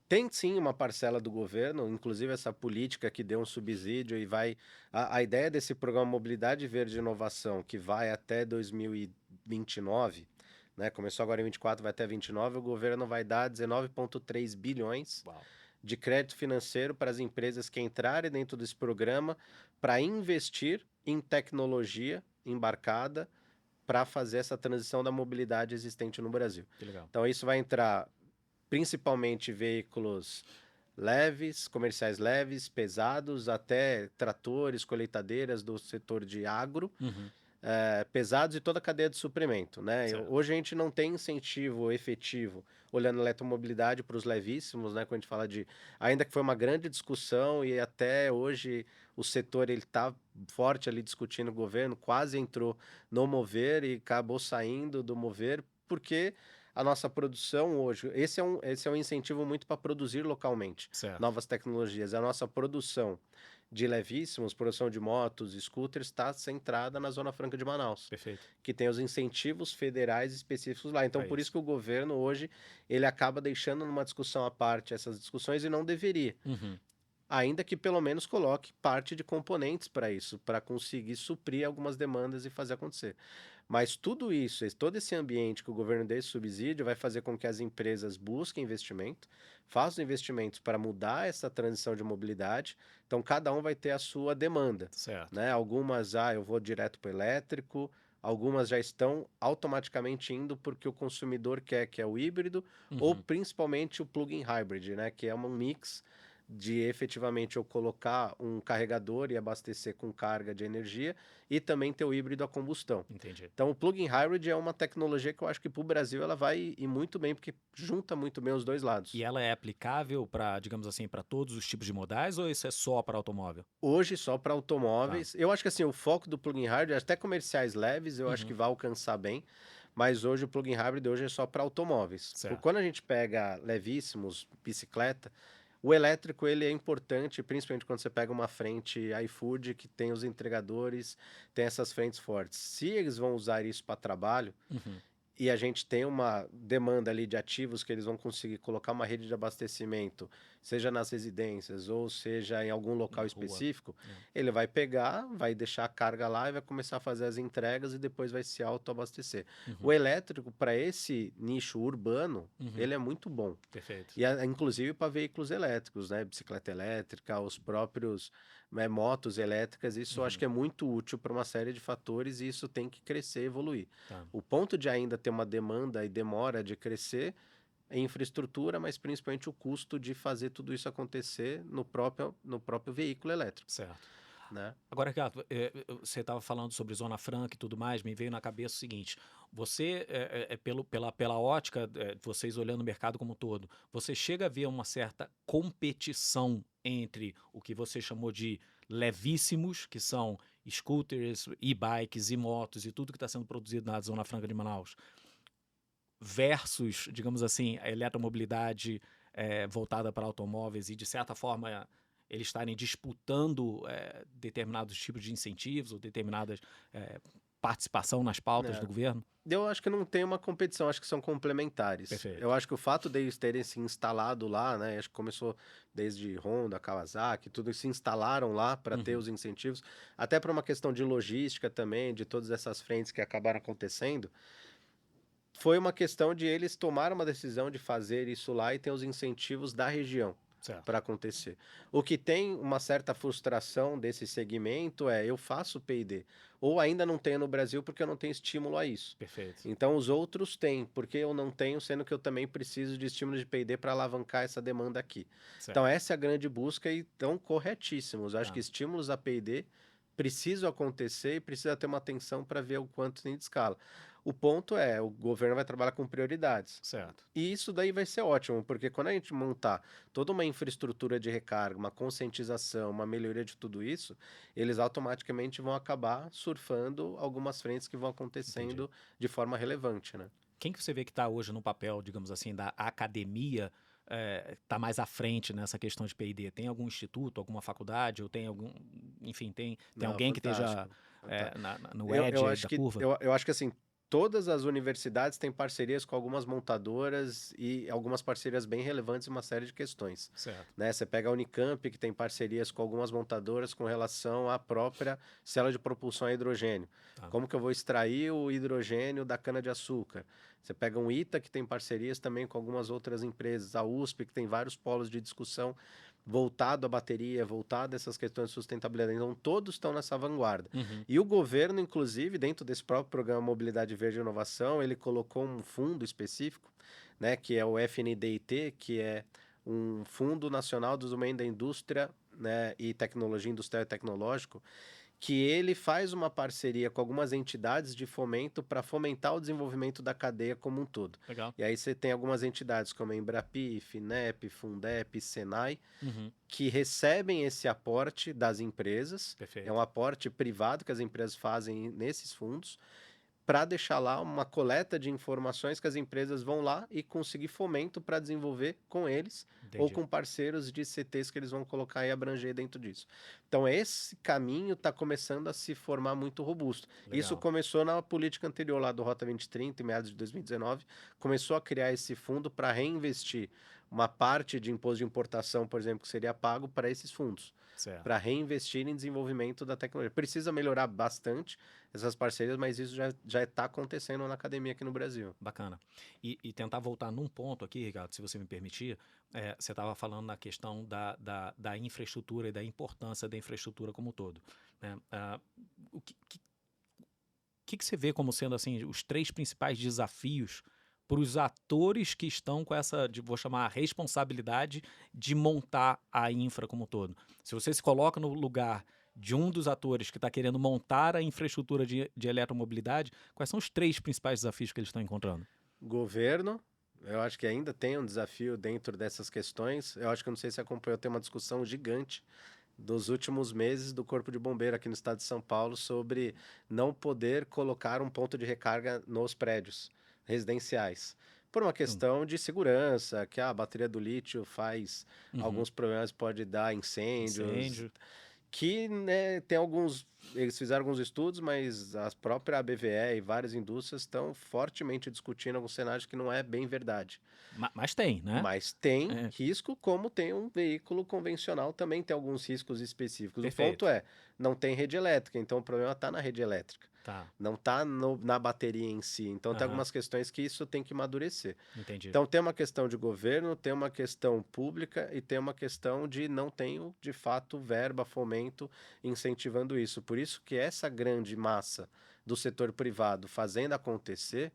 tem sim uma parcela do governo, inclusive essa política que deu um subsídio e vai. A ideia desse programa Mobilidade Verde e Inovação, que vai até 2029, né? Começou agora em 24, vai até 29, o governo vai dar 19,3 bilhões Uau. de crédito financeiro para as empresas que entrarem dentro desse programa para investir em tecnologia embarcada para fazer essa transição da mobilidade existente no Brasil. Que legal. Então, isso vai entrar principalmente veículos leves, comerciais leves, pesados, até tratores, colheitadeiras do setor de agro, Uhum. pesados e toda a cadeia de suprimento, né? Certo. Hoje a gente não tem incentivo efetivo olhando a eletromobilidade para os levíssimos, né? Quando a gente fala ainda que foi uma grande discussão e até hoje o setor ele está forte ali discutindo o governo, quase entrou no Mover e acabou saindo do Mover porque a nossa produção hoje, esse é um incentivo muito para produzir localmente Certo. novas tecnologias. A nossa produção de levíssimos, produção de motos, scooters, está centrada na Zona Franca de Manaus, Perfeito. que tem os incentivos federais específicos lá. Então, Pra por isso isso. que o governo hoje, ele acaba deixando numa discussão à parte essas discussões e não deveria. Uhum. Ainda que pelo menos coloque parte de componentes para isso, para conseguir suprir algumas demandas e fazer acontecer. Mas tudo isso, todo esse ambiente que o governo dê esse subsídio vai fazer com que as empresas busquem investimento, façam investimentos para mudar essa transição de mobilidade. Então, cada um vai ter a sua demanda, Certo. né? Algumas, eu vou direto para o elétrico, algumas já estão automaticamente indo porque o consumidor quer, que é o híbrido, ou Uhum. principalmente o plug-in hybrid, né? Que é um mix de efetivamente eu colocar um carregador e abastecer com carga de energia e também ter o híbrido a combustão. Entendi. Então, o plug-in hybrid é uma tecnologia que eu acho que para o Brasil ela vai ir muito bem, porque junta muito bem os dois lados. E ela é aplicável para, digamos assim, para todos os tipos de modais ou isso é só para automóvel? Hoje, só para Tá. automóveis. Eu acho que assim, o foco do plug-in hybrid, até comerciais leves, eu acho que Uhum. vai alcançar bem. Mas hoje o plug-in hybrid hoje é só para automóveis. Certo. Quando a gente pega levíssimos, bicicleta, o elétrico ele é importante, principalmente quando você pega uma frente iFood que tem os entregadores, tem essas frentes fortes. Se eles vão usar isso para trabalho Uhum. e a gente tem uma demanda ali de ativos que eles vão conseguir colocar uma rede de abastecimento, seja nas residências ou seja em algum local Na rua. específico, É. ele vai pegar, vai deixar a carga lá e vai começar a fazer as entregas e depois vai se autoabastecer. O Uhum. elétrico, para esse nicho urbano, Uhum. ele é muito bom. Perfeito. E inclusive para veículos elétricos, né? Bicicleta elétrica, os próprios motos elétricas, isso eu acho que é muito útil para uma série de fatores e isso tem que crescer e evoluir. Tá. O ponto de ainda ter uma demanda e demora de crescer é infraestrutura, mas principalmente o custo de fazer tudo isso acontecer no próprio veículo elétrico, Certo. né? Agora, Ricardo, você estava falando sobre Zona Franca e tudo mais, me veio na cabeça o seguinte: você, pela ótica, vocês olhando o mercado como um todo, você chega a ver uma certa competição entre o que você chamou de levíssimos, que são scooters, e-bikes e motos e tudo que está sendo produzido na Zona Franca de Manaus, versus, digamos assim, a eletromobilidade voltada para automóveis e, de certa forma, eles estarem disputando determinados tipos de incentivos ou determinadas participação nas pautas É. do governo? Eu acho que não tem uma competição, acho que são complementares. Perfeito. Eu acho que o fato deles terem se instalado lá, né? Acho que começou desde Honda, Kawasaki, tudo se instalaram lá para ter os incentivos, até para uma questão de logística também, de todas essas frentes que acabaram acontecendo. Foi uma questão de eles tomaram uma decisão de fazer isso lá e ter os incentivos da região. Certo. para acontecer. O que tem uma certa frustração desse segmento é eu faço P&D, ou ainda não tenho no Brasil porque eu não tenho estímulo a isso. Perfeito. Então os outros têm, porque eu não tenho, sendo que eu também preciso de estímulo de P&D para alavancar essa demanda aqui. Certo. Então essa é a grande busca e estão corretíssimos. Eu acho Tá. que estímulos a P&D precisam acontecer e precisa ter uma atenção para ver o quanto tem de escala. O ponto é, o governo vai trabalhar com prioridades. Certo. E isso daí vai ser ótimo, porque quando a gente montar toda uma infraestrutura de recarga, uma conscientização, uma melhoria de tudo isso, eles automaticamente vão acabar surfando algumas frentes que vão Entendi. acontecendo de forma relevante, né? Quem que você vê que está hoje no papel, digamos assim, da academia, está mais à frente nessa questão de P&D? Tem algum instituto, alguma faculdade, ou tem algum, enfim, tem Não, alguém que esteja fantástico. Fantástico. no Eu edge acho da que curva? eu acho que assim, todas as universidades têm parcerias com algumas montadoras e algumas parcerias bem relevantes em uma série de questões, Certo. né? Você pega a Unicamp, que tem parcerias com algumas montadoras com relação à própria célula de propulsão a hidrogênio. Tá. Como que eu vou extrair o hidrogênio da cana-de-açúcar? Você pega um ITA, que tem parcerias também com algumas outras empresas, a USP, que tem vários polos de discussão voltado à bateria, voltado a essas questões de sustentabilidade. Então, todos estão nessa vanguarda. Uhum. E o governo, inclusive, dentro desse próprio programa Mobilidade Verde e Inovação, ele colocou um fundo específico, né, que é o FNDIT, que é um Fundo Nacional do Desenvolvimento da Indústria, né, e Tecnologia Industrial e Tecnológico, que ele faz uma parceria com algumas entidades de fomento para fomentar o desenvolvimento da cadeia como um todo. Legal. E aí você tem algumas entidades como a Embrapi, FINEP, Fundep, Senai, Uhum. que recebem esse aporte das empresas, Perfeito. é um aporte privado que as empresas fazem nesses fundos, para deixar lá uma coleta de informações que as empresas vão lá e conseguir fomento para desenvolver com eles ou Entendi. com parceiros de CTs que eles vão colocar e abranger dentro disso. Então, esse caminho está começando a se formar muito robusto. Isso Legal. começou na política anterior lá do Rota 2030, em meados de 2019, começou a criar esse fundo para reinvestir uma parte de imposto de importação, por exemplo, que seria pago para esses fundos, Certo. para reinvestir em desenvolvimento da tecnologia. Precisa melhorar bastante essas parcerias, mas isso já está acontecendo na academia aqui no Brasil. Bacana. E tentar voltar num ponto aqui, Ricardo, se você me permitir, você estava falando na questão da infraestrutura e da importância da infraestrutura como um todo, né? O que você vê como sendo assim os 3 principais desafios para os atores que estão com essa, vou chamar, a responsabilidade de montar a infra como um todo? Se você se coloca no lugar de um dos atores que está querendo montar a infraestrutura de eletromobilidade, quais são os 3 principais desafios que eles estão encontrando? Governo, eu acho que ainda tem um desafio dentro dessas questões. Eu acho que, eu não sei se acompanhou, tem uma discussão gigante dos últimos meses do Corpo de Bombeiro aqui no estado de São Paulo sobre não poder colocar um ponto de recarga nos prédios residenciais. Por uma questão de segurança, que a bateria do lítio faz alguns problemas, pode dar incêndios, Incêndio. que, né, tem alguns, eles fizeram alguns estudos, mas a própria ABVE e várias indústrias estão fortemente discutindo alguns cenários que não é bem verdade. Mas tem, né? Mas tem É, risco, como tem um veículo convencional, também tem alguns riscos específicos. O ponto perfeito. é, não tem rede elétrica, então o problema está na rede elétrica, Tá, não está na bateria em si. Então tem aham, algumas questões que isso tem que amadurecer. entendi. Então tem uma questão de governo, tem uma questão pública e tem uma questão de não tenho, de fato, verba, fomento incentivando isso. Por isso que essa grande massa do setor privado fazendo acontecer,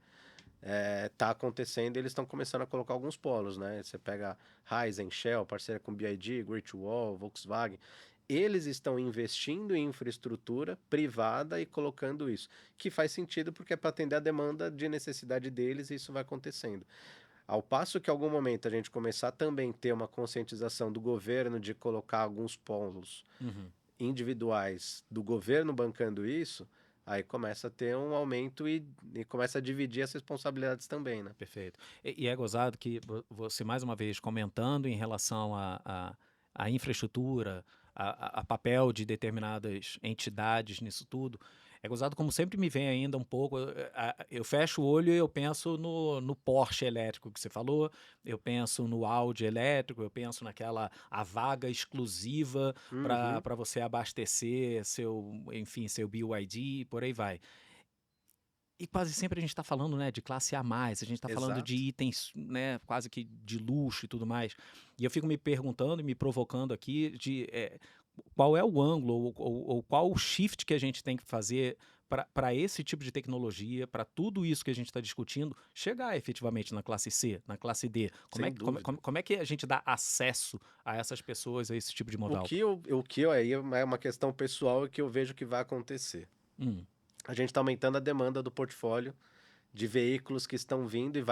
tá acontecendo e eles estão começando a colocar alguns polos, né? Você pega Raizen, Shell, parceira com BYD, Great Wall, Volkswagen. Eles estão investindo em infraestrutura privada e colocando isso, que faz sentido porque é para atender a demanda de necessidade deles e isso vai acontecendo. Ao passo que, em algum momento, a gente começar a também ter uma conscientização do governo de colocar alguns polos Uhum. individuais do governo bancando isso, aí começa a ter um aumento e começa a dividir as responsabilidades também, né? Perfeito. E é gozado que você, mais uma vez, comentando em relação à infraestrutura, a papel de determinadas entidades nisso tudo, é gozado como sempre me vem ainda um pouco. Eu fecho o olho e eu penso no Porsche elétrico que você falou, eu penso no Audi elétrico, eu penso naquela a vaga exclusiva Uhum. para você abastecer seu, enfim, seu BYD, por aí vai. E quase sempre a gente está falando, né, de classe A+, a gente está falando de Exato. itens, né, quase que de luxo e tudo mais. E eu fico me perguntando e me provocando aqui qual é o ângulo ou qual o shift que a gente tem que fazer para esse tipo de tecnologia, para tudo isso que a gente está discutindo, chegar efetivamente na classe C, na classe D. Sem dúvida. Como é que a gente dá acesso a essas pessoas, a esse tipo de O modal? que eu, o que eu aí é uma questão pessoal e que eu vejo que vai acontecer. Hum, A gente está aumentando a demanda do portfólio de veículos que estão vindo e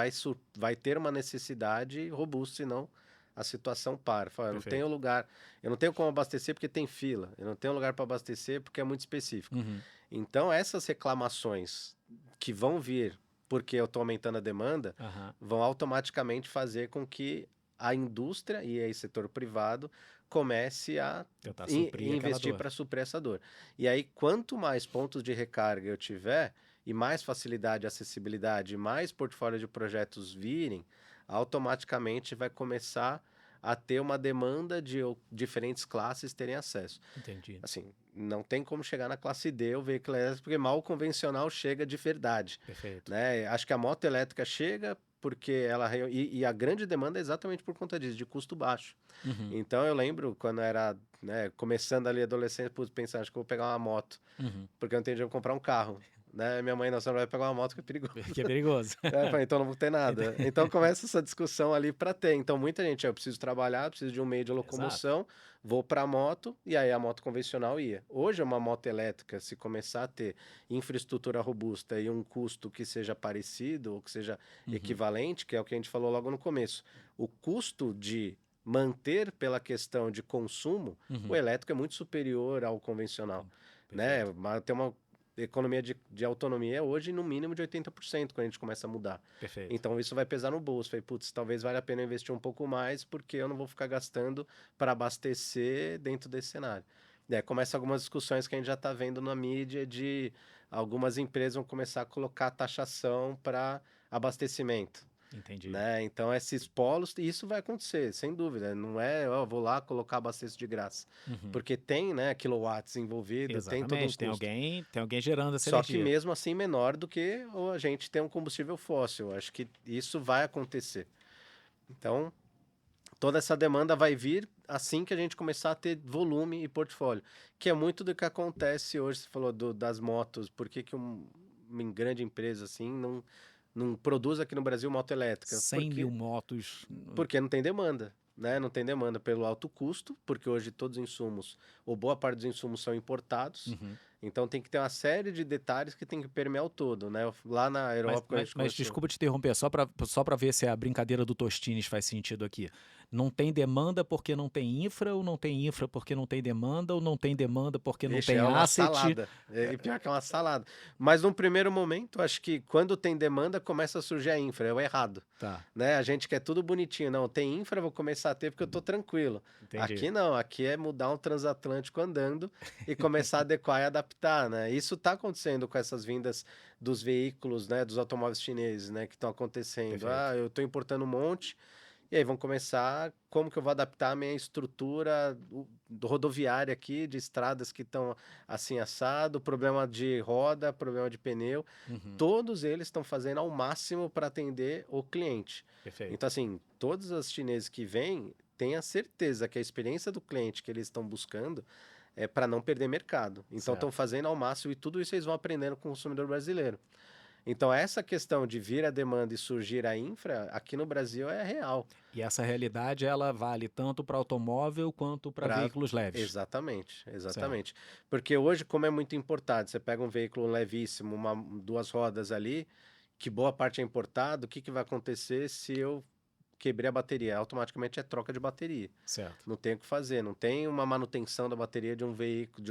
vai ter uma necessidade robusta, senão a situação para. Fala, eu não tenho perfeito. lugar, eu não tenho como abastecer porque tem fila, eu não tenho lugar para abastecer porque é muito específico. Uhum, Então, essas reclamações que vão vir porque eu estou aumentando a demanda, aham. vão automaticamente fazer com que a indústria e aí setor privado comece a Tentar suprir aquela investir dor. para suprir essa dor. E aí, quanto mais pontos de recarga eu tiver, e mais facilidade, acessibilidade, mais portfólio de projetos virem, automaticamente vai começar a ter uma demanda de diferentes classes terem acesso. Entendi. Assim, não tem como chegar na classe D o veículo elétrico, porque mal o convencional chega de verdade, Perfeito. né? Acho que a moto elétrica chega porque e a grande demanda é exatamente por conta disso, de custo baixo. Uhum, Então eu lembro quando era, né, começando ali adolescente, putz, pensando, acho que eu vou pegar uma moto, uhum. porque eu não tenho dinheiro pra comprar um carro. Né? Minha mãe, não, você não vai pegar uma moto que é perigoso. Que é perigoso. Eu falei, então não vou ter nada. Então começa essa discussão ali para ter. Então muita gente, eu preciso trabalhar, preciso de um meio de Exato. locomoção, vou para a moto e aí a moto convencional ia. Hoje uma moto elétrica, se começar a ter infraestrutura robusta e um custo que seja parecido ou que seja Uhum, equivalente, que é o que a gente falou logo no começo, o custo de manter pela questão de consumo, o uhum. elétrico é muito superior ao convencional, né? Perfeito, Tem uma economia de autonomia hoje no mínimo de 80% quando a gente começa a mudar. perfeito. Então isso vai pesar no bolso. Falei, putz, talvez valha a pena investir um pouco mais porque eu não vou ficar gastando para abastecer dentro desse cenário. E aí começa algumas discussões que a gente já está vendo na mídia de algumas empresas vão começar a colocar taxação para abastecimento, Entendi. né? Então esses polos, e isso vai acontecer, sem dúvida. Não é, ó, vou lá colocar abasteço de graça, Uhum. porque tem, né, quilowatts envolvido, tem todo um Exatamente. custo. Tem alguém gerando essa Só que energia. mesmo assim menor do que a gente ter um combustível fóssil. Acho que isso vai acontecer. Então, toda essa demanda vai vir assim que a gente começar a ter volume e portfólio, que é muito do que acontece hoje. Você falou das motos, por que que uma grande empresa assim não produz aqui no Brasil moto elétrica? 100.000 motos. Porque não tem demanda, né? Não tem demanda pelo alto custo, porque hoje todos os insumos, ou boa parte dos insumos são importados. Uhum. Então tem que ter uma série de detalhes que tem que permear o todo, né? Lá na Europa, quando a gente Mas começou. desculpa te interromper, só para ver se a brincadeira do Tostines faz sentido aqui. Não tem demanda porque não tem infra, ou não tem infra porque não tem demanda, ou não tem demanda porque não Vixe, tem é uma asset? salada. E pior que é uma salada. Mas num primeiro momento, acho que quando tem demanda, começa a surgir a infra. É o errado. Tá, Né? A gente quer tudo bonitinho. Não, tem infra, vou começar a ter porque eu tô tranquilo. entendi. Aqui não, aqui é mudar um transatlântico andando e começar a adequar e adaptar, né? Isso está acontecendo com essas vindas dos veículos, né? Dos automóveis chineses, né? Que estão acontecendo. Perfeito. Ah, eu estou importando um monte. E aí vão começar como que eu vou adaptar a minha estrutura rodoviária aqui, de estradas que estão assim assado, problema de roda, problema de pneu. Uhum. Todos eles estão fazendo ao máximo para atender o cliente. Perfeito. Então, assim, todos os chineses que vêm, tenha certeza que a experiência do cliente que eles estão buscando é para não perder mercado. Então, estão Certo. fazendo ao máximo e tudo isso eles vão aprendendo com o consumidor brasileiro. Então, essa questão de vir a demanda e surgir a infra, aqui no Brasil é real. E essa realidade, ela vale tanto para automóvel quanto para Pra... veículos leves. Exatamente, Certo. exatamente. Porque hoje, como é muito importado, você pega um veículo levíssimo, duas rodas ali, que boa parte é importado, o que, que vai acontecer se eu quebrei a bateria? Automaticamente é troca de bateria. Certo. Não tem o que fazer, não tem uma manutenção da bateria de um veículo,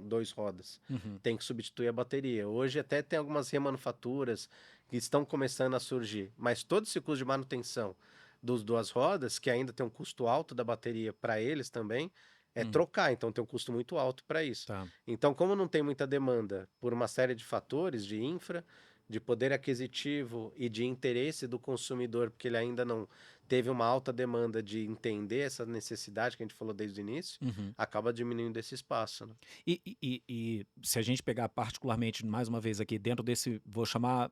dois rodas. Uhum. Tem que substituir a bateria. Hoje até tem algumas remanufaturas que estão começando a surgir, mas todo esse custo de manutenção dos duas rodas, que ainda tem um custo alto da bateria para eles também, é trocar, então tem um custo muito alto para isso. Tá. Então, como não tem muita demanda por uma série de fatores de infra, de poder aquisitivo e de interesse do consumidor, porque ele ainda não teve uma alta demanda de entender essa necessidade que a gente falou desde o início, Uhum. acaba diminuindo esse espaço, né? E se a gente pegar particularmente, mais uma vez aqui, dentro desse, vou chamar,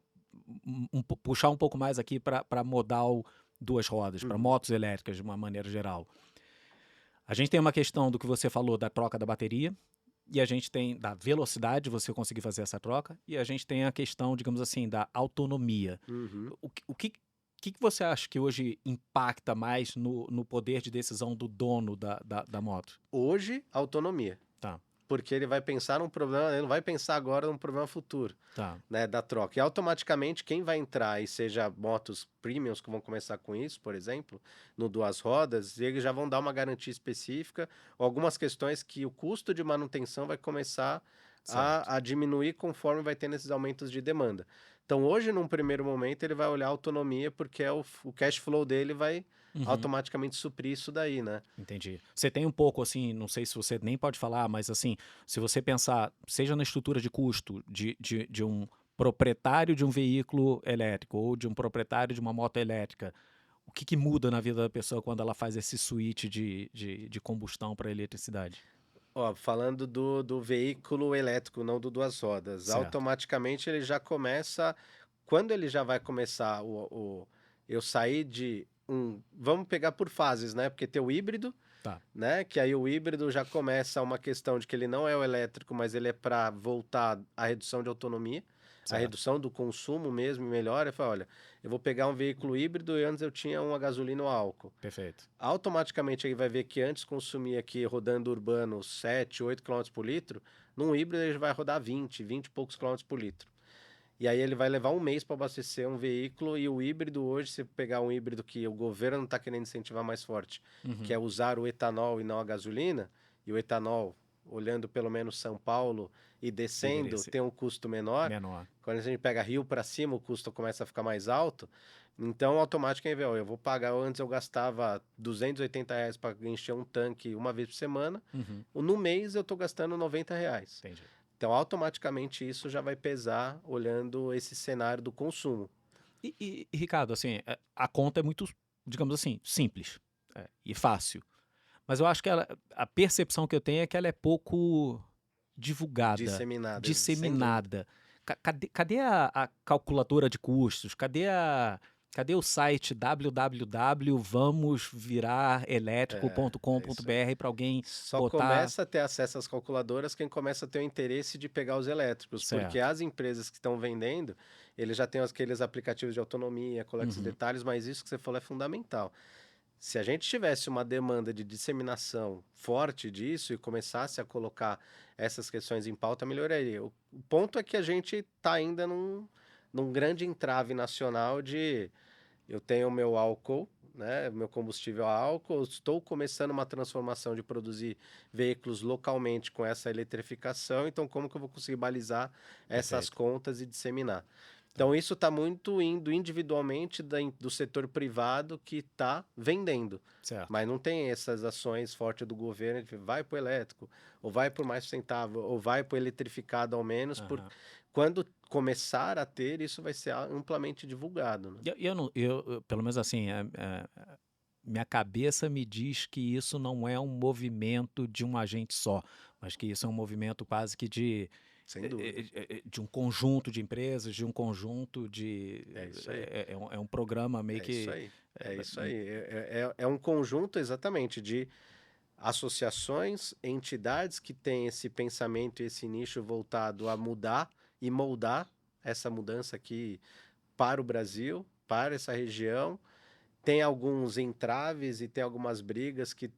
puxar um pouco mais aqui para modal duas rodas, para Uhum. motos elétricas de uma maneira geral. A gente tem uma questão do que você falou da troca da bateria, e a gente tem da velocidade de você conseguir fazer essa troca, e a gente tem a questão, digamos assim, da autonomia. Uhum. O que você acha que hoje impacta mais no poder de decisão do dono da moto? Hoje, autonomia. Tá, Porque ele vai pensar num problema, ele não vai pensar agora num problema futuro, tá. né, da troca. E automaticamente quem vai entrar e seja motos premiums que vão começar com isso, por exemplo, no duas rodas, eles já vão dar uma garantia específica, ou algumas questões que o custo de manutenção vai começar Certo. a diminuir conforme vai tendo esses aumentos de demanda. Então hoje, num primeiro momento, ele vai olhar a autonomia porque é o cash flow dele vai Uhum. automaticamente suprir isso daí, né? Entendi. Você tem um pouco assim, não sei se você nem pode falar, mas assim, se você pensar, seja na estrutura de custo de um proprietário de um veículo elétrico ou de um proprietário de uma moto elétrica, o que muda na vida da pessoa quando ela faz esse switch de combustão para eletricidade? Ó, falando do veículo elétrico, não do duas rodas, Certo. automaticamente ele já começa. Quando ele já vai começar eu sair de um. Vamos pegar por fases, né? Porque tem o híbrido, Tá. né? Que aí o híbrido já começa uma questão de que ele não é o elétrico, mas ele é para voltar à redução de autonomia, a Certo. redução do consumo mesmo e melhor. Eu falo, olha, eu vou pegar um veículo híbrido e antes eu tinha uma gasolina ou álcool. Perfeito. Automaticamente ele vai ver que antes consumia aqui rodando urbano 7, 8 km por litro, num híbrido ele vai rodar 20 e poucos km por litro. E aí ele vai levar um mês para abastecer um veículo e o híbrido hoje, se pegar um híbrido que o governo não está querendo incentivar mais forte, que Uhum. é usar o etanol e não a gasolina, e o etanol, olhando pelo menos São Paulo e Deveria descendo, ser tem um custo menor. menor. Quando a gente pega Rio para cima, o custo começa a ficar mais alto. Então, automaticamente, eu vou pagar. Antes eu gastava R$ 280 para encher um tanque uma vez por semana. Uhum. No mês eu estou gastando R$ 90. Entendi. Então, automaticamente isso já vai pesar olhando esse cenário do consumo. Ricardo, assim, a conta é muito, digamos assim, simples e fácil. Mas eu acho que a percepção que eu tenho é que ela é pouco divulgada, Disseminado, sem dúvida. disseminada. Cadê a calculadora de custos? Cadê o site É isso aí. www.vamosvirarelétrico.com.br para alguém Só botar começa a ter acesso às calculadoras quem começa a ter o interesse de pegar os elétricos, porque certo? as empresas que estão vendendo, eles já têm aqueles aplicativos de autonomia, coleta de Uhum, detalhes, mas isso que você falou é fundamental. Se a gente tivesse uma demanda de disseminação forte disso e começasse a colocar essas questões em pauta, melhoraria. O ponto é que a gente está ainda num grande entrave nacional de eu tenho o meu álcool, né, meu combustível a álcool, estou começando uma transformação de produzir veículos localmente com essa eletrificação, então como que eu vou conseguir balizar essas perfeito. contas e disseminar? Tá, Então isso está muito indo individualmente do setor privado que está vendendo, certo. mas não tem essas ações fortes do governo de vai para o elétrico, ou vai por mais sustentável, ou vai para o eletrificado ao menos, Aham. quando começar a ter, isso vai ser amplamente divulgado, né? Eu não, pelo menos assim, minha cabeça me diz que isso não é um movimento de um agente só, mas que isso é um movimento quase que Sem dúvida. de um conjunto de empresas, de um conjunto de. É isso aí. É um programa meio É isso que. aí. é, É isso aí. É um conjunto exatamente de associações, entidades que têm esse pensamento e esse nicho voltado a mudar e moldar essa mudança aqui para o Brasil, para essa região. Tem alguns entraves e tem algumas brigas que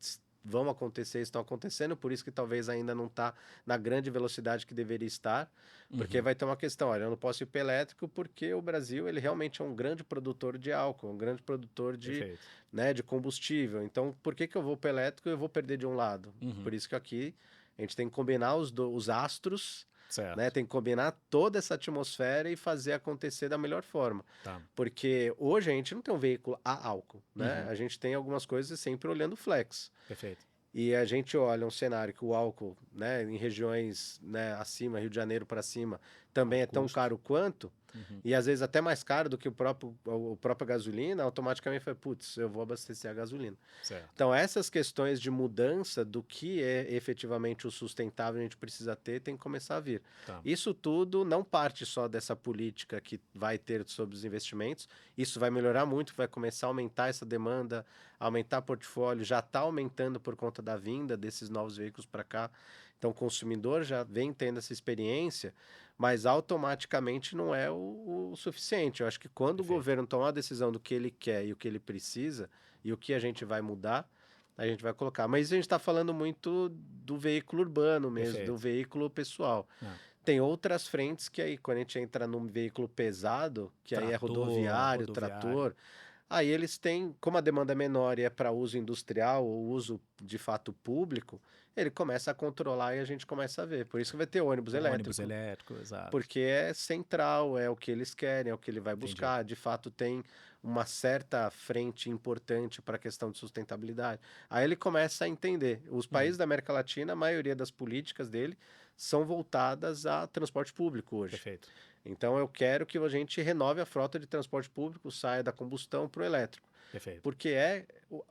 vão acontecer, estão acontecendo, por isso que talvez ainda não está na grande velocidade que deveria estar, porque Uhum, vai ter uma questão, olha, eu não posso ir para elétrico porque o Brasil, ele realmente é um grande produtor de álcool, um grande produtor de, perfeito. né, de combustível, então por que eu vou para elétrico e eu vou perder de um lado? Uhum, Por isso que aqui a gente tem que combinar os astros, né, certo. tem que combinar toda essa atmosfera e fazer acontecer da melhor forma. Tá. Porque hoje a gente não tem um veículo a álcool, né? Uhum, A gente tem algumas coisas sempre olhando flex. perfeito. E a gente olha um cenário que o álcool, né, em regiões, né, acima, Rio de Janeiro para cima, também é Alto tão custo. caro quanto, Uhum. e às vezes até mais caro do que o própria gasolina, automaticamente foi, putz, eu vou abastecer a gasolina. Certo. Então, essas questões de mudança do que é efetivamente o sustentável a gente precisa ter, tem que começar a vir. Tá. Isso tudo não parte só dessa política que vai ter sobre os investimentos, isso vai melhorar muito, vai começar a aumentar essa demanda, aumentar portfólio, já está aumentando por conta da vinda desses novos veículos para cá. Então, o consumidor já vem tendo essa experiência, mas automaticamente não é o suficiente. Eu acho que quando o Perfeito. governo tomar a decisão do que ele quer e o que ele precisa, e o que a gente vai mudar, a gente vai colocar. Mas a gente está falando muito do veículo urbano mesmo, do Perfeito. veículo pessoal. Ah. Tem outras frentes que aí, quando a gente entra num veículo pesado, que aí é rodoviário, trator, aí eles têm, como a demanda é menor e é para uso industrial ou uso de fato público, ele começa a controlar e a gente começa a ver. Por isso que vai ter ônibus Ônibus elétrico, elétrico, exato. porque é central, é o que eles querem, é o que ele vai Entendi. buscar. De fato, tem uma certa frente importante para a questão de sustentabilidade. Aí ele começa a entender. Os países da América Latina, a maioria das políticas dele são voltadas a transporte público hoje. Perfeito. Então eu quero que a gente renove a frota de transporte público, saia da combustão para o elétrico. Perfeito. Porque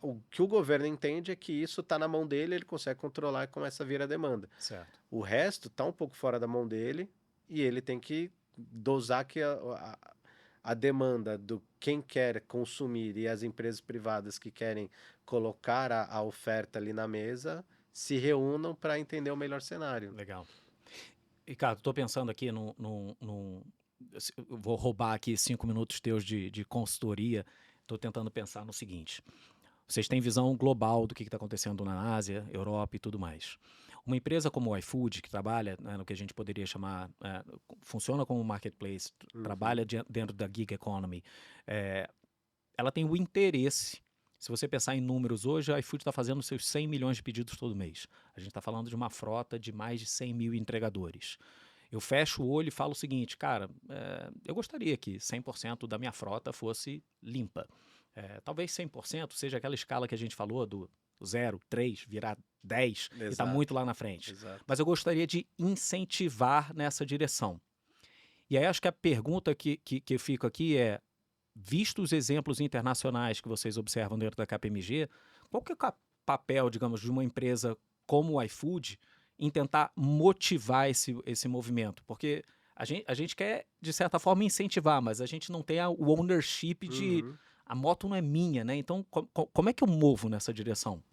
o que o governo entende é que isso está na mão dele, ele consegue controlar e começa a vir a demanda. Certo. O resto está um pouco fora da mão dele e ele tem que dosar que a demanda do quem quer consumir e as empresas privadas que querem colocar a oferta ali na mesa se reúnam para entender o melhor cenário. Legal. Ricardo, estou pensando aqui eu vou roubar aqui 5 minutos teus de consultoria. Estou tentando pensar no seguinte. Vocês têm visão global do que está acontecendo na Ásia, Europa e tudo mais. Uma empresa como o iFood, que trabalha, né, no que a gente poderia chamar, funciona como um marketplace, trabalha dentro da gig economy, ela tem o interesse. Se você pensar em números hoje, a iFood está fazendo seus 100 milhões de pedidos todo mês. A gente está falando de uma frota de mais de 100 mil entregadores. Eu fecho o olho e falo o seguinte, cara, eu gostaria que 100% da minha frota fosse limpa. Talvez 100% seja aquela escala que a gente falou do 0, 3, virar 10 e está muito lá na frente. Exato. Mas eu gostaria de incentivar nessa direção. E aí acho que a pergunta que eu fico aqui é, visto os exemplos internacionais que vocês observam dentro da KPMG, qual que é o papel, digamos, de uma empresa como o iFood em tentar motivar esse movimento? Porque a gente quer, de certa forma, incentivar, mas a gente não tem o ownership de... A moto não é minha, né? Então, como é que eu movo nessa direção?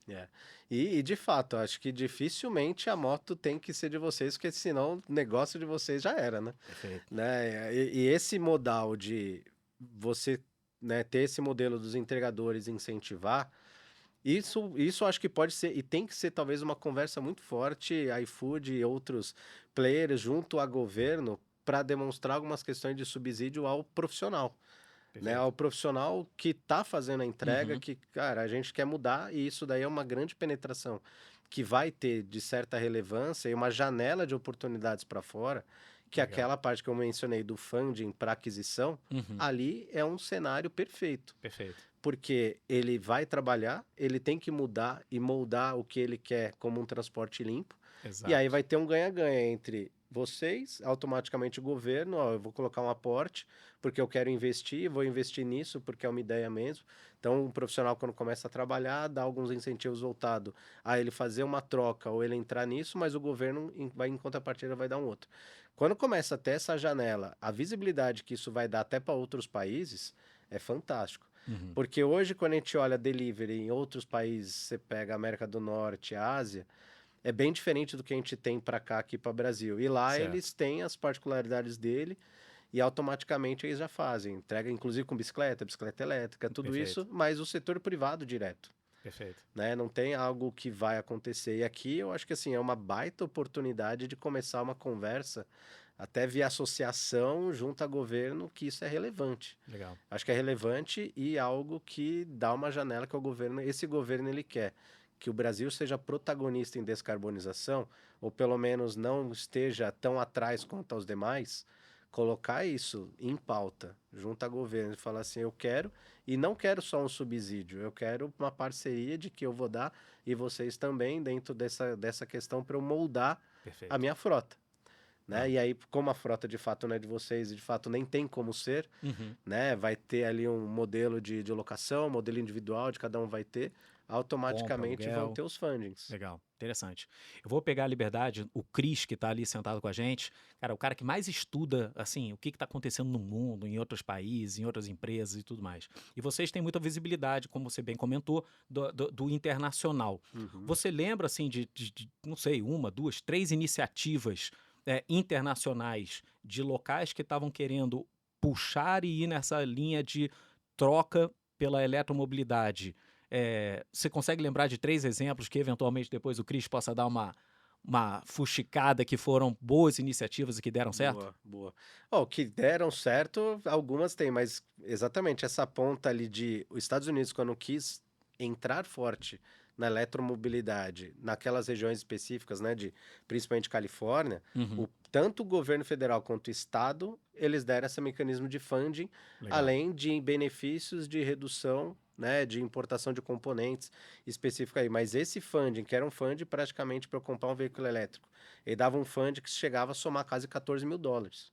E de fato, acho que dificilmente a moto tem que ser de vocês, porque senão o negócio de vocês já era, né? Perfeito. Né? E esse modal de você, né, ter esse modelo dos entregadores incentivar, isso acho que pode ser, e tem que ser talvez uma conversa muito forte, iFood e outros players junto a governo, para demonstrar algumas questões de subsídio ao profissional. Né, ao profissional que está fazendo a entrega, que, cara, a gente quer mudar, e isso daí é uma grande penetração que vai ter, de certa relevância, e uma janela de oportunidades para fora, que aquela parte que eu mencionei do funding para aquisição, ali é um cenário perfeito. Perfeito. Porque ele vai trabalhar, ele tem que mudar e moldar o que ele quer como um transporte limpo, Exato. E aí vai ter um ganha-ganha entre vocês, automaticamente o governo, ó, eu vou colocar um aporte porque eu quero investir, vou investir nisso porque é uma ideia mesmo. Então, um profissional, quando começa a trabalhar, dá alguns incentivos voltados a ele fazer uma troca ou ele entrar nisso, mas o governo, em contrapartida, vai dar um outro. Quando começa a ter essa janela, a visibilidade que isso vai dar até para outros países é fantástico. Porque hoje, quando a gente olha delivery em outros países, você pega a América do Norte, a Ásia, é bem diferente do que a gente tem para cá, aqui para o Brasil. E lá eles têm as particularidades dele e automaticamente eles já fazem. Entrega, inclusive, com bicicleta elétrica, tudo isso, mas o setor privado direto. Perfeito. Né? Não tem algo que vai acontecer. E aqui eu acho que assim, é uma baita oportunidade de começar uma conversa, até via associação junto a governo, que isso é relevante. Legal. Acho que é relevante e algo que dá uma janela que o governo, esse governo ele quer. Que o Brasil seja protagonista em descarbonização, ou pelo menos não esteja tão atrás quanto aos demais, colocar isso em pauta, junto ao governo, e falar assim, eu quero, e não quero só um subsídio, eu quero uma parceria de que eu vou dar, e vocês também, dentro dessa questão, para eu moldar a minha frota. né? Tá. E aí, como a frota de fato não é de vocês e de fato nem tem como ser, Uhum. né? Vai ter ali um modelo de locação, modelo individual de cada um vai ter, Compra, automaticamente vão aluguel. ter os fundings. Legal, interessante. Eu vou pegar a liberdade, o Cris, que está ali sentado com a gente, cara, o cara que mais estuda, assim, o que está acontecendo no mundo, em outros países, em outras empresas e tudo mais. E vocês têm muita visibilidade, como você bem comentou, do internacional. Uhum. Você lembra, assim, não sei, uma, duas, três iniciativas internacionais de locais que estavam querendo puxar e ir nessa linha de troca pela eletromobilidade? Você consegue lembrar de três exemplos que eventualmente depois o Cris possa dar uma fuxicada que foram boas iniciativas e que deram certo? Boa, boa. Ó, que deram certo, algumas tem, mas exatamente essa ponta ali de os Estados Unidos, quando quis entrar forte na eletromobilidade, naquelas regiões específicas, né, de principalmente Califórnia, Uhum, tanto o governo federal quanto o estado, eles deram esse mecanismo de funding, legal, além de benefícios de redução, né, de importação de componentes específicos aí. Mas esse funding, que era um funding praticamente para eu comprar um veículo elétrico, ele dava um fund que chegava a somar quase US$ 14.000.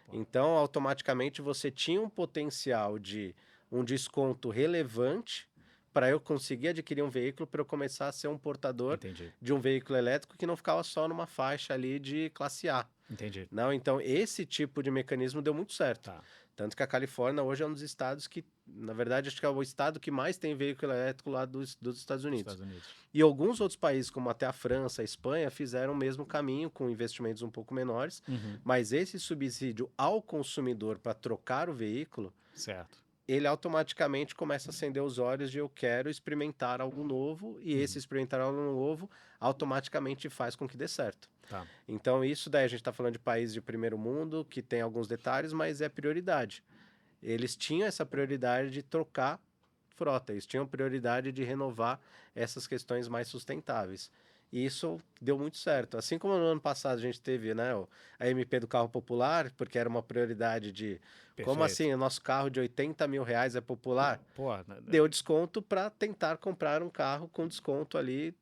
pô, Então, automaticamente, você tinha um potencial de um desconto relevante para eu conseguir adquirir um veículo, para eu começar a ser um portador entendi, de um veículo elétrico que não ficava só numa faixa ali de classe A. entendi, Não, então esse tipo de mecanismo deu muito certo. tá, Tanto que a Califórnia hoje é um dos estados que, na verdade, acho que é o estado que mais tem veículo elétrico lá dos Estados dos Unidos. Estados Unidos. E alguns outros países, como até a França, a Espanha, fizeram o mesmo caminho com investimentos um pouco menores, Uhum, mas esse subsídio ao consumidor para trocar o veículo, certo, ele automaticamente começa a acender os olhos de eu quero experimentar algo novo, e esse uhum, experimentar algo novo automaticamente faz com que dê certo. tá, Então, isso daí a gente está falando de países de primeiro mundo, que tem alguns detalhes, mas é prioridade. Eles tinham essa prioridade de trocar frota, eles tinham prioridade de renovar essas questões mais sustentáveis. E isso deu muito certo. Assim como no ano passado a gente teve, né, a MP do carro popular, porque era uma prioridade de como perfeito. assim o nosso carro de R$ 80.000 é popular? Pô, Deu desconto para tentar comprar um carro com desconto ali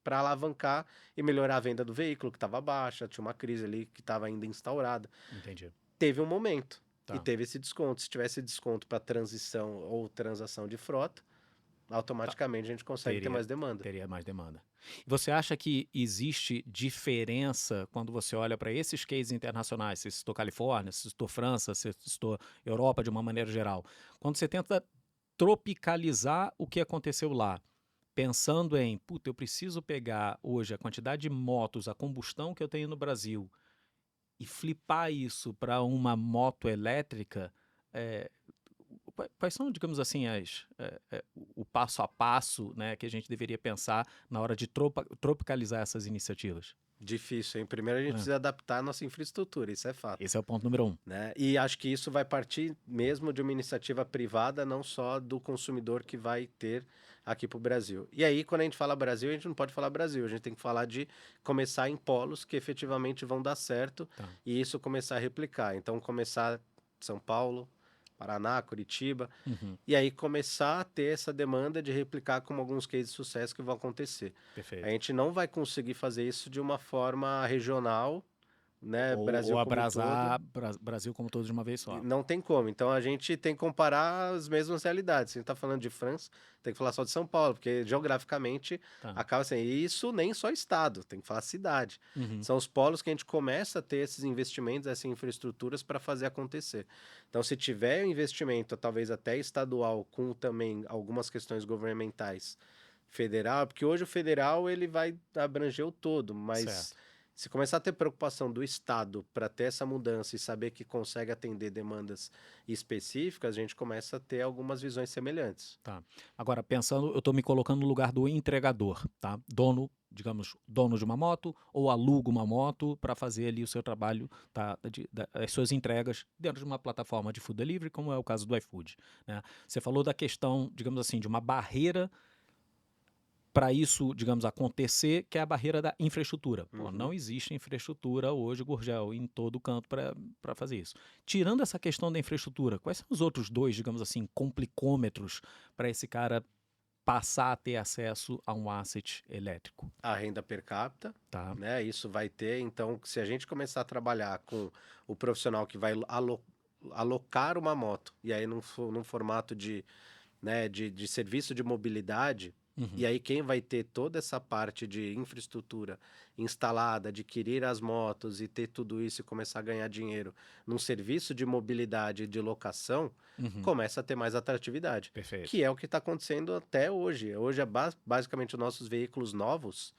para alavancar e melhorar a venda do veículo que estava baixa, tinha uma crise ali que estava ainda instaurada. entendi, Teve um momento e tá. teve esse desconto. Se tivesse desconto para transição ou transação de frota, Tá. automaticamente a gente consegue ter Teria, mais demanda. teria mais demanda. E você acha que existe diferença quando você olha para esses cases internacionais? Você citou Califórnia, você citou França, você citou Europa de uma maneira geral. Quando você tenta tropicalizar o que aconteceu lá, pensando em, puta, eu preciso pegar hoje a quantidade de motos a combustão que eu tenho no Brasil e flipar isso para uma moto elétrica, é, quais são, digamos assim, o passo a passo, né, que a gente deveria pensar na hora de tropicalizar essas iniciativas? Difícil, hein? Primeiro a gente É, precisa adaptar a nossa infraestrutura, isso é fato, esse é o ponto número um. né? E acho que isso vai partir mesmo de uma iniciativa privada, não só do consumidor que vai ter aqui para o Brasil. E aí, quando a gente fala Brasil, a gente não pode falar Brasil, a gente tem que falar de começar em polos que efetivamente vão dar certo Tá, e isso começar a replicar. Então, começar São Paulo, Paraná, Curitiba, uhum, e aí começar a ter essa demanda de replicar como alguns cases de sucesso que vão acontecer. A perfeito. gente não vai conseguir fazer isso de uma forma regional, né? Ou Brasil como um todo. abrasar Brasil como todo de uma vez E só. não tem como. Então a gente tem que comparar as mesmas realidades. Se a gente está falando de França, tem que falar só de São Paulo, porque geograficamente Tá. acaba sendo. E isso nem só estado, tem que falar cidade. Uhum, São os polos que a gente começa a ter esses investimentos, essas infraestruturas para fazer acontecer. Então, se tiver um investimento, talvez até estadual, com também algumas questões governamentais, federal, porque hoje o federal ele vai abranger o todo, mas certo. se começar a ter preocupação do Estado para ter essa mudança e saber que consegue atender demandas específicas, a gente começa a ter algumas visões semelhantes. Tá. Agora, pensando, eu estou me colocando no lugar do entregador, tá? Dono, digamos, dono de uma moto ou aluga uma moto para fazer ali o seu trabalho, tá? As suas entregas dentro de uma plataforma de food delivery, como é o caso do iFood, né? Você falou da questão, digamos assim, de uma barreira para isso, digamos, acontecer, que é a barreira da infraestrutura. Pô, não Uhum. existe infraestrutura hoje, Gurgel, em todo canto para fazer isso. Tirando essa questão da infraestrutura, quais são os outros dois, digamos assim, complicômetros para esse cara passar a ter acesso a um asset elétrico, A renda per capita, tá? né? Isso vai ter. Então, se a gente começar a trabalhar com o profissional que vai alocar uma moto, e aí num formato de, né, de serviço de mobilidade, Uhum. e aí quem vai ter toda essa parte de infraestrutura instalada, adquirir as motos e ter tudo isso e começar a ganhar dinheiro num serviço de mobilidade e de locação, Uhum. começa a ter mais atratividade, Perfeito. que é o que está acontecendo até hoje. Hoje, basicamente, os nossos veículos novos,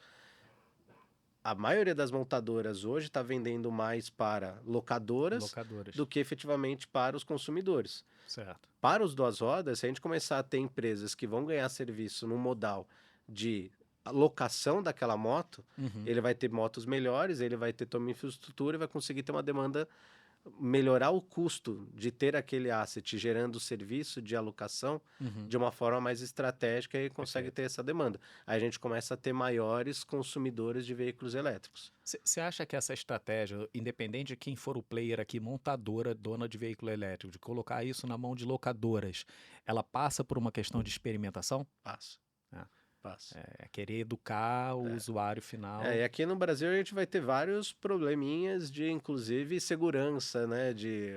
a maioria das montadoras hoje está vendendo mais para locadoras Locadoras, do que efetivamente para os consumidores. certo. Para os duas rodas, se a gente começar a ter empresas que vão ganhar serviço no modal de locação daquela moto, Uhum. ele vai ter motos melhores, ele vai ter toda uma infraestrutura e vai conseguir ter uma demanda, melhorar o custo de ter aquele asset gerando serviço de alocação Uhum. de uma forma mais estratégica e consegue Perfeito. ter essa demanda. Aí a gente começa a ter maiores consumidores de veículos elétricos. Você acha que essa estratégia, independente de quem for o player aqui, montadora, dona de veículo elétrico, de colocar isso na mão de locadoras, ela passa por uma questão de experimentação? Passa, É, passa. é querer educar o usuário final. E aqui no Brasil a gente vai ter vários probleminhas de, inclusive, segurança, né? De,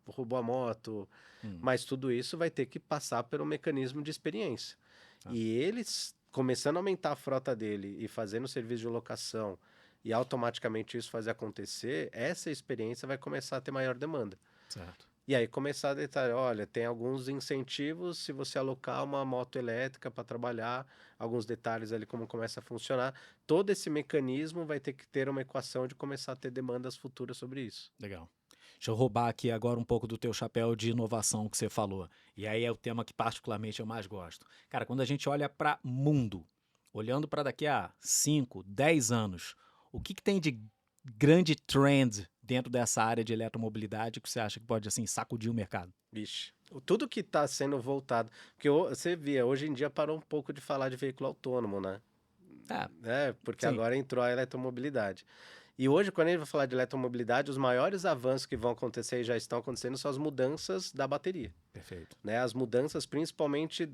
roubou a moto. Hum, Mas tudo isso vai ter que passar pelo mecanismo de experiência. tá, E eles, começando a aumentar a frota dele e fazendo serviço de locação, e automaticamente isso fazer acontecer, essa experiência vai começar a ter maior demanda. certo. E aí começar a detalhar, olha, tem alguns incentivos se você alocar uma moto elétrica para trabalhar, alguns detalhes ali como começa a funcionar. Todo esse mecanismo vai ter que ter uma equação de começar a ter demandas futuras sobre isso. Legal. Deixa eu roubar aqui agora um pouco do teu chapéu de inovação que você falou. E aí é o tema que particularmente eu mais gosto. Cara, quando a gente olha para mundo, olhando para daqui a 5, 10 anos, o que tem de grande trend dentro dessa área de eletromobilidade que você acha que pode assim sacudir o mercado? Vixe, tudo que está sendo voltado, porque você via, hoje em dia parou um pouco de falar de veículo autônomo, né? Ah, Porque sim, agora entrou a eletromobilidade. E hoje, quando a gente vai falar de eletromobilidade, os maiores avanços que vão acontecer e já estão acontecendo são as mudanças da bateria, perfeito. né? As mudanças principalmente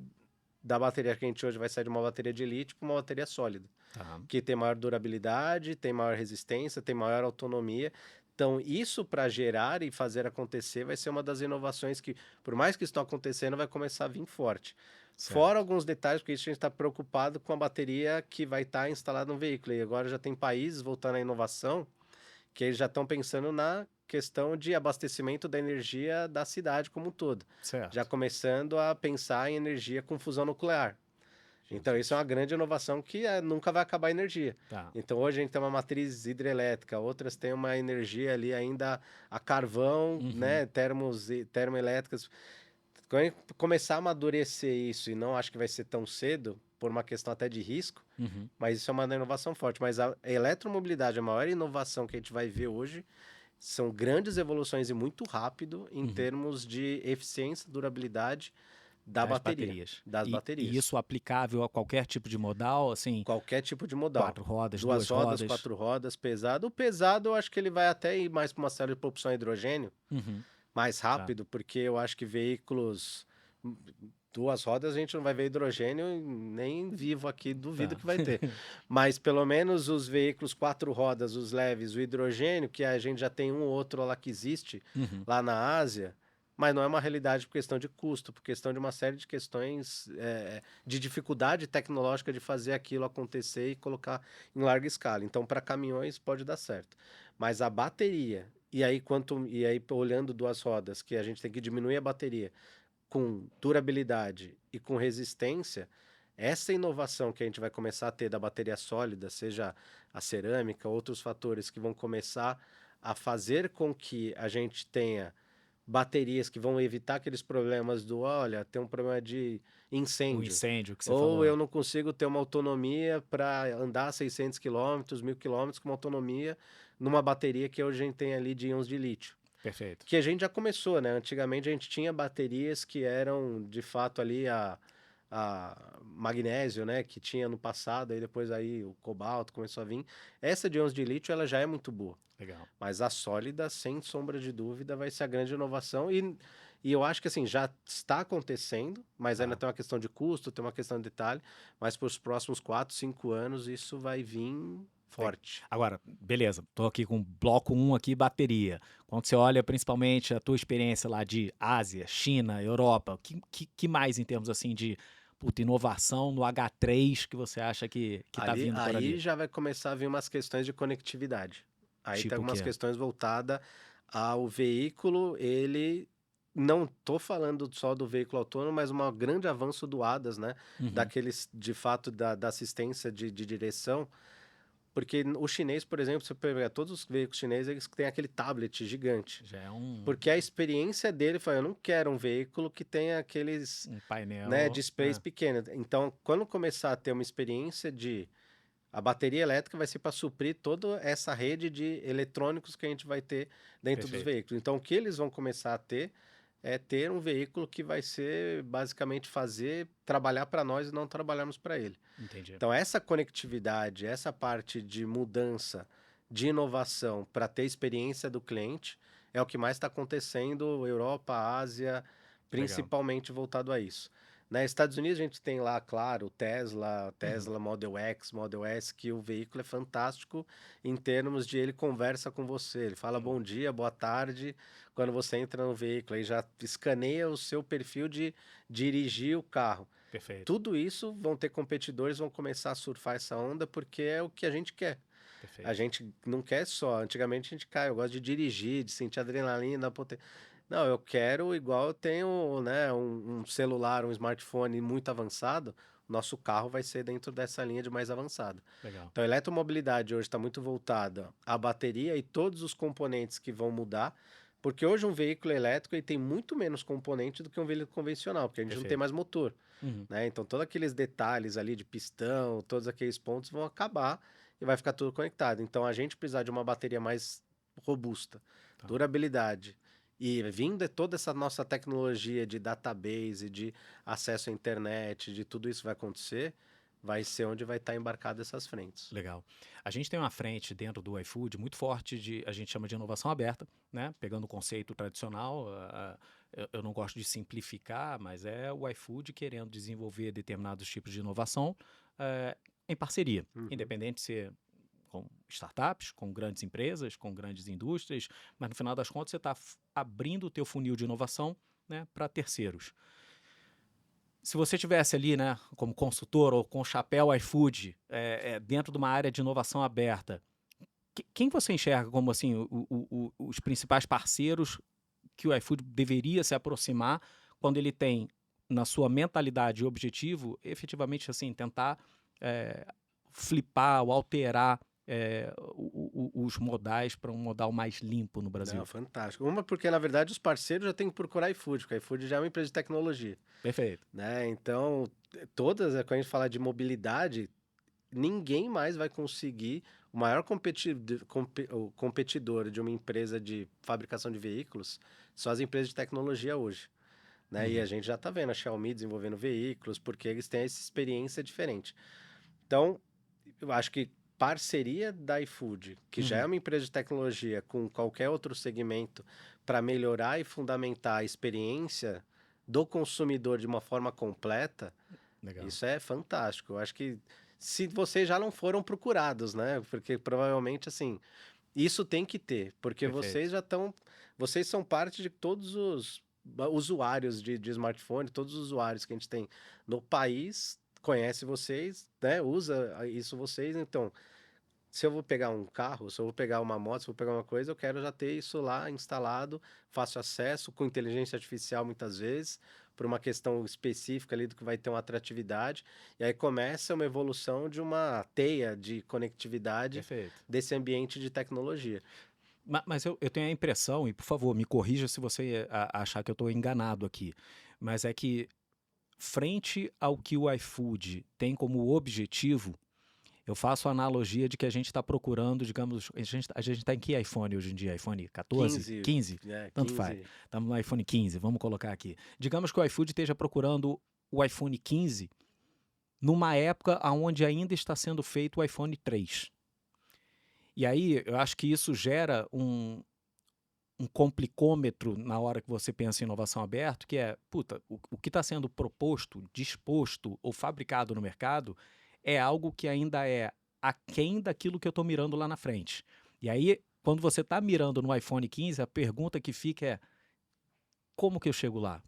da bateria, que a gente hoje vai sair de uma bateria de lítio para uma bateria sólida, Tá. que tem maior durabilidade, tem maior resistência, tem maior autonomia. Então, isso para gerar e fazer acontecer vai ser uma das inovações que, por mais que estão acontecendo, vai começar a vir forte. Fora Certo. alguns detalhes, porque isso a gente está preocupado com a bateria que vai estar instalada no veículo. E agora já tem países voltando à inovação que eles já estão pensando na questão de abastecimento da energia da cidade como um todo. Já Certo. começando a pensar em energia com fusão nuclear. Então, isso é uma grande inovação que nunca vai acabar a energia. Tá. Então, hoje a gente tem uma matriz hidrelétrica, outras têm uma energia ali ainda a carvão, Uhum. né? Termoelétricas. Quando a gente começar a amadurecer isso, e não acho que vai ser tão cedo, por uma questão até de risco, Uhum. mas isso é uma inovação forte. Mas a eletromobilidade, a maior inovação que a gente vai ver hoje, são grandes evoluções e muito rápido em termos de eficiência, durabilidade da Das bateria, baterias. das E baterias. isso aplicável a qualquer tipo de modal, assim, Qualquer tipo de modal. 4 rodas, Duas 2 rodas, rodas. 4 rodas, pesado. O pesado eu acho que ele vai até ir mais para uma série de propulsão a hidrogênio, Uhum. mais rápido, porque eu acho que veículos 2 rodas a gente não vai ver hidrogênio nem vivo aqui, duvido Tá. que vai ter. Mas pelo menos os veículos 4 rodas, os leves, o hidrogênio, que a gente já tem um ou outro lá que existe Uhum. lá na Ásia, mas não é uma realidade por questão de custo, por questão de uma série de questões de dificuldade tecnológica de fazer aquilo acontecer e colocar em larga escala. Então, para caminhões pode dar certo. Mas a bateria, e aí olhando 2 rodas, que a gente tem que diminuir a bateria com durabilidade e com resistência, essa inovação que a gente vai começar a ter da bateria sólida, seja a cerâmica, outros fatores que vão começar a fazer com que a gente tenha baterias que vão evitar aqueles problemas do, olha, tem um problema de O incêndio, incêndio que você ou falou. eu não consigo ter uma autonomia para andar 600 quilômetros, 1.000 quilômetros com uma autonomia numa bateria que hoje a gente tem ali de íons de lítio. Perfeito. Que a gente já começou, né? Antigamente a gente tinha baterias que eram, de fato, ali a magnésio, né? Que tinha no passado, aí depois aí o cobalto começou a vir. Essa de íons de lítio, ela já é muito boa. Legal. Mas a sólida, sem sombra de dúvida, vai ser a grande inovação. E eu acho que assim, já está acontecendo, mas ainda Tá. tem uma questão de custo, tem uma questão de detalhe, mas para os próximos 4, 5 anos isso vai vir forte. Agora, beleza, tô aqui com bloco um aqui, bateria. Quando você olha principalmente a tua experiência lá de Ásia, China, Europa, que mais em termos assim de puta, inovação no H3 que você acha que tá Ali, vindo por aí ali? já vai começar a vir umas questões de conectividade. Aí tem Tipo o algumas quê? questões voltadas ao veículo, ele não tô falando só do veículo autônomo, mas um grande avanço do ADAS, né? Uhum, Daqueles, de fato, da assistência de direção. Porque o chinês, por exemplo, se você pegar todos os veículos chineses, eles têm aquele tablet gigante. já é um, Porque a experiência dele foi, eu não quero um veículo que tenha aqueles, um né, painel. displays pequenos. Então, quando começar a ter uma experiência de a bateria elétrica vai ser para suprir toda essa rede de eletrônicos que a gente vai ter dentro dos Perfeito, veículos. Então, o que eles vão começar a ter é ter um veículo que vai ser basicamente fazer trabalhar para nós e não trabalharmos para ele. entendi. Então, essa conectividade, essa parte de mudança, de inovação para ter experiência do cliente é o que mais está acontecendo Europa, Ásia, Legal. principalmente voltado a isso. Nos Estados Unidos a gente tem lá, claro, o Tesla, Uhum, Tesla Model X, Model S, que o veículo é fantástico em termos de ele conversa com você, ele fala uhum, bom dia, boa tarde, quando você entra no veículo, aí já escaneia o seu perfil de dirigir o carro. perfeito, Tudo isso vão ter competidores, vão começar a surfar essa onda porque é o que a gente quer. A perfeito. gente não quer só. Antigamente a gente cai, eu gosto de dirigir, de sentir adrenalina. Não, eu quero igual eu tenho, né, um celular, um smartphone muito avançado. Nosso carro vai ser dentro dessa linha de mais avançado. Legal. Então, a eletromobilidade hoje está muito voltada à bateria e todos os componentes que vão mudar, porque hoje um veículo elétrico ele tem muito menos componente do que um veículo convencional, porque a gente não tem Perfeito. mais motor, Uhum, né? Então, todos aqueles detalhes ali de pistão, todos aqueles pontos vão acabar e vai ficar tudo conectado. Então, a gente precisar de uma bateria mais robusta, tá. durabilidade, e vindo toda essa nossa tecnologia de database, de acesso à internet, de tudo isso vai acontecer, vai ser onde vai estar embarcado essas frentes. Legal. A gente tem uma frente dentro do iFood muito forte de, a gente chama de inovação aberta, né? Pegando o conceito tradicional, eu não gosto de simplificar, mas é o iFood querendo desenvolver determinados tipos de inovação em parceria, Uhum. independente se é com startups, com grandes empresas, com grandes indústrias, mas no final das contas você está abrindo o teu funil de inovação, né, para terceiros. Se você tivesse ali, né, como consultor ou com chapéu iFood, dentro de uma área de inovação aberta, quem você enxerga como assim os principais parceiros que o iFood deveria se aproximar quando ele tem na sua mentalidade e objetivo, efetivamente assim tentar é, flipar ou alterar os modais para um modal mais limpo no Não, Brasil? fantástico. Uma porque, na verdade, os parceiros já têm que procurar iFood, porque a iFood já é uma empresa de tecnologia, Perfeito. né? Então, todas, quando a gente fala de mobilidade, ninguém mais vai conseguir. O maior o competidor de uma empresa de fabricação de veículos são as empresas de tecnologia hoje, né? E a Uhum, gente já está vendo a Xiaomi desenvolvendo veículos, porque eles têm essa experiência diferente. Então, eu acho que parceria da iFood, que já é uhum, uma empresa de tecnologia, com qualquer outro segmento, para melhorar e fundamentar a experiência do consumidor de uma forma completa, legal. isso é fantástico. Eu acho que se vocês já não foram procurados, né? Porque provavelmente, assim, isso tem que ter, porque vocês Perfeito. já estão. Vocês são parte de todos os usuários de smartphone, todos os usuários que a gente tem no país, conhece vocês, né? Usa isso vocês, então. Se eu vou pegar um carro, se eu vou pegar uma moto, se eu vou pegar uma coisa, eu quero já ter isso lá instalado, fácil acesso, com inteligência artificial muitas vezes, por uma questão específica ali do que vai ter uma atratividade. E aí começa uma evolução de uma teia de conectividade Perfeito. desse ambiente de tecnologia. Mas eu tenho a impressão, e por favor, me corrija se você achar que eu estou enganado aqui, mas é que, frente ao que o iFood tem como objetivo, eu faço a analogia de que a gente está procurando, digamos, a gente está em que iPhone hoje em dia? iPhone 14? 15, 15? Tanto faz. 15. Estamos no iPhone 15, vamos colocar aqui. Digamos que o iFood esteja procurando o iPhone 15 numa época onde ainda está sendo feito o iPhone 3. E aí, eu acho que isso gera um complicômetro na hora que você pensa em inovação aberta, que é, puta, o que está sendo proposto, disposto ou fabricado no mercado é algo que ainda é aquém daquilo que eu estou mirando lá na frente. E aí, quando você está mirando no iPhone 15, a pergunta que fica é como que eu chego lá?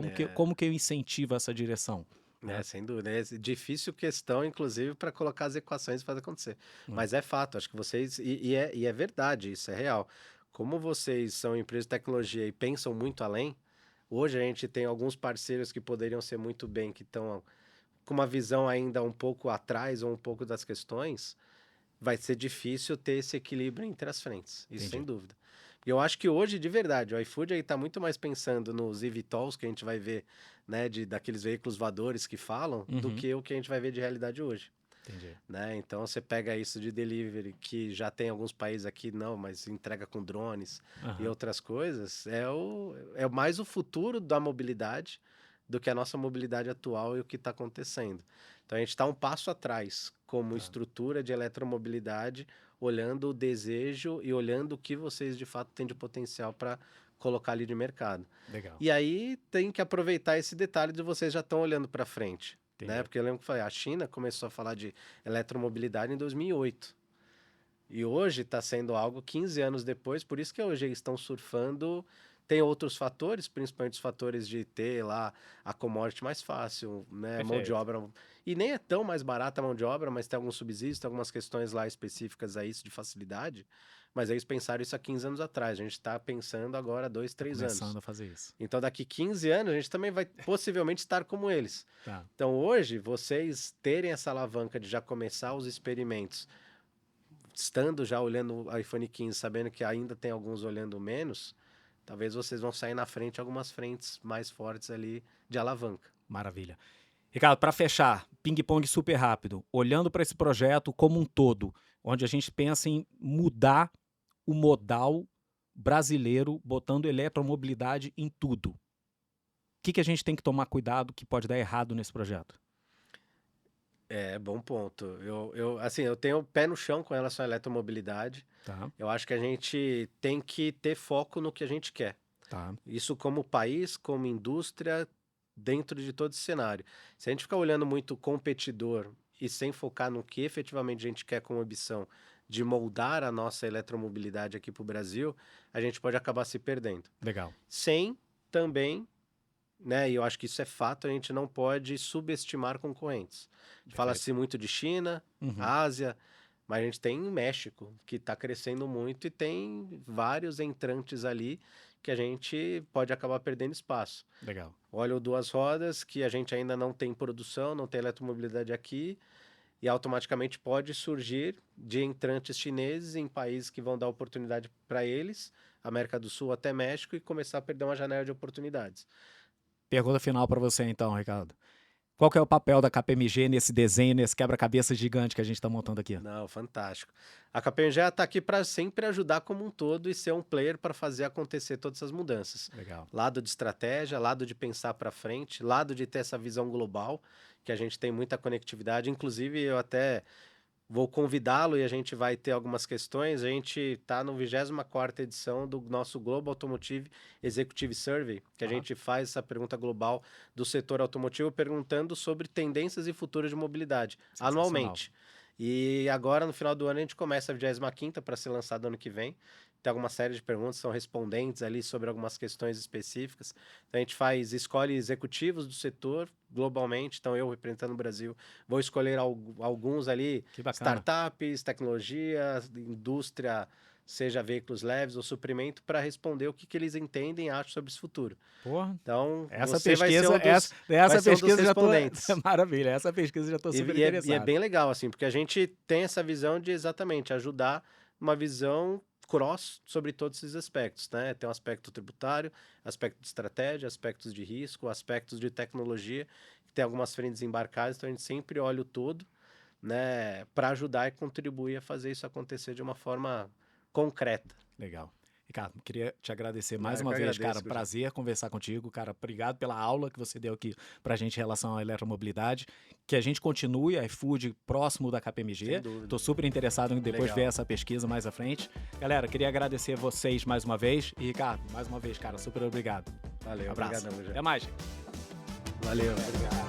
É, Como que eu incentivo essa direção? Né? sem dúvida. É difícil questão, inclusive, para colocar as equações e fazer acontecer. Hum, Mas é fato, acho que vocês. E é verdade, isso é real. Como vocês são empresas de tecnologia e pensam muito além, hoje a gente tem alguns parceiros que poderiam ser muito bem, que estão com uma visão ainda um pouco atrás ou um pouco das questões, vai ser difícil ter esse equilíbrio entre as frentes, isso sem entendi. dúvida. E eu acho que hoje, de verdade, o iFood aí tá muito mais pensando nos eVTOLs que a gente vai ver, né, daqueles veículos voadores que falam, do Uhum, que o que a gente vai ver de realidade hoje, entendi. né? Então você pega isso de delivery, que já tem alguns países aqui, não, mas entrega com drones e Aham, outras coisas, é mais o futuro da mobilidade do que a nossa mobilidade atual e o que está acontecendo. Então a gente está um passo atrás como tá, estrutura de eletromobilidade, olhando o desejo e olhando o que vocês de fato têm de potencial para colocar ali de mercado. legal. E aí tem que aproveitar esse detalhe de vocês já estão olhando para frente, né? Entendi. Porque eu lembro que foi, a China começou a falar de eletromobilidade em 2008. E hoje está sendo algo 15 anos depois, por isso que hoje eles estão surfando. Tem outros fatores, principalmente os fatores de ter lá a commodity mais fácil, né? Mão de Perfeito. obra. E nem é tão mais barata a mão de obra, mas tem alguns subsídios, tem algumas questões lá específicas a isso de facilidade. Mas eles pensaram isso há 15 anos atrás. A gente está pensando agora há 2, Tá 3 anos. começando a fazer isso. Então, daqui 15 anos, a gente também vai possivelmente estar como eles. Tá. Então, hoje, vocês terem essa alavanca de já começar os experimentos, estando já olhando o iPhone 15, sabendo que ainda tem alguns olhando menos, talvez vocês vão sair na frente, algumas frentes mais fortes ali de alavanca. Maravilha. Ricardo, para fechar, ping-pong super rápido, olhando para esse projeto como um todo, onde a gente pensa em mudar o modal brasileiro, botando eletromobilidade em tudo. O que a gente tem que tomar cuidado que pode dar errado nesse projeto? É, bom ponto. Assim, eu tenho o pé no chão com relação à eletromobilidade. Tá, Eu acho que a gente tem que ter foco no que a gente quer. tá, Isso como país, como indústria, dentro de todo esse cenário. Se a gente ficar olhando muito competidor e sem focar no que efetivamente a gente quer como ambição de moldar a nossa eletromobilidade aqui para o Brasil, a gente pode acabar se perdendo. legal. Sem também, né, e eu acho que isso é fato, a gente não pode subestimar concorrentes. Perfeito. Fala-se muito de China, Uhum, Ásia, mas a gente tem México, que está crescendo muito e tem vários entrantes ali que a gente pode acabar perdendo espaço. legal. Olha o Duas Rodas, que a gente ainda não tem produção, não tem eletromobilidade aqui, e automaticamente pode surgir de entrantes chineses em países que vão dar oportunidade para eles, América do Sul até México, e começar a perder uma janela de oportunidades. Pergunta final para você então, Ricardo. Qual que é o papel da KPMG nesse desenho, nesse quebra-cabeça gigante que a gente está montando aqui? Não, fantástico. A KPMG está aqui para sempre ajudar como um todo e ser um player para fazer acontecer todas essas mudanças. Legal. Lado de estratégia, lado de pensar para frente, lado de ter essa visão global, que a gente tem muita conectividade. Inclusive, eu até vou convidá-lo e a gente vai ter algumas questões. A gente está no 24ª edição do nosso Global Automotive Executive Survey, que a Ah, gente faz essa pergunta global do setor automotivo, perguntando sobre tendências e futuros de mobilidade, sensacional. anualmente. E agora, no final do ano, a gente começa a 25ª para ser lançado ano que vem. Tem alguma série de perguntas, são respondentes ali sobre algumas questões específicas. Então, a gente escolhe executivos do setor globalmente. Então, eu representando o Brasil, vou escolher alguns ali, Que bacana. startups, tecnologia, indústria, seja veículos leves ou suprimento, para responder o que eles entendem e acham sobre esse futuro. Porra, Então, essa você vai ser pesquisa, um dos, essa vai ser um dos pesquisa já tô. respondentes. Maravilha, essa pesquisa já tô super E é interessado. bem legal, assim, porque a gente tem essa visão de exatamente ajudar uma visão cross sobre todos esses aspectos, né? Tem um aspecto tributário, aspecto de estratégia, aspectos de risco, aspectos de tecnologia, tem algumas frentes embarcadas, então a gente sempre olha o todo, né, para ajudar e contribuir a fazer isso acontecer de uma forma concreta. Legal. Ricardo, queria te agradecer mais Eu uma que vez, agradeço, cara. Gugel. Prazer conversar contigo, cara. Obrigado pela aula que você deu aqui pra gente em relação à eletromobilidade. Que a gente continue a iFood próximo da KPMG. Sem dúvida. Tô super interessado em depois Legal. ver essa pesquisa mais à frente. Galera, queria agradecer vocês mais uma vez. E, Ricardo, mais uma vez, cara, super obrigado. Valeu, Abraço. obrigadão, Gugel. Até mais, gente. Valeu. Obrigado.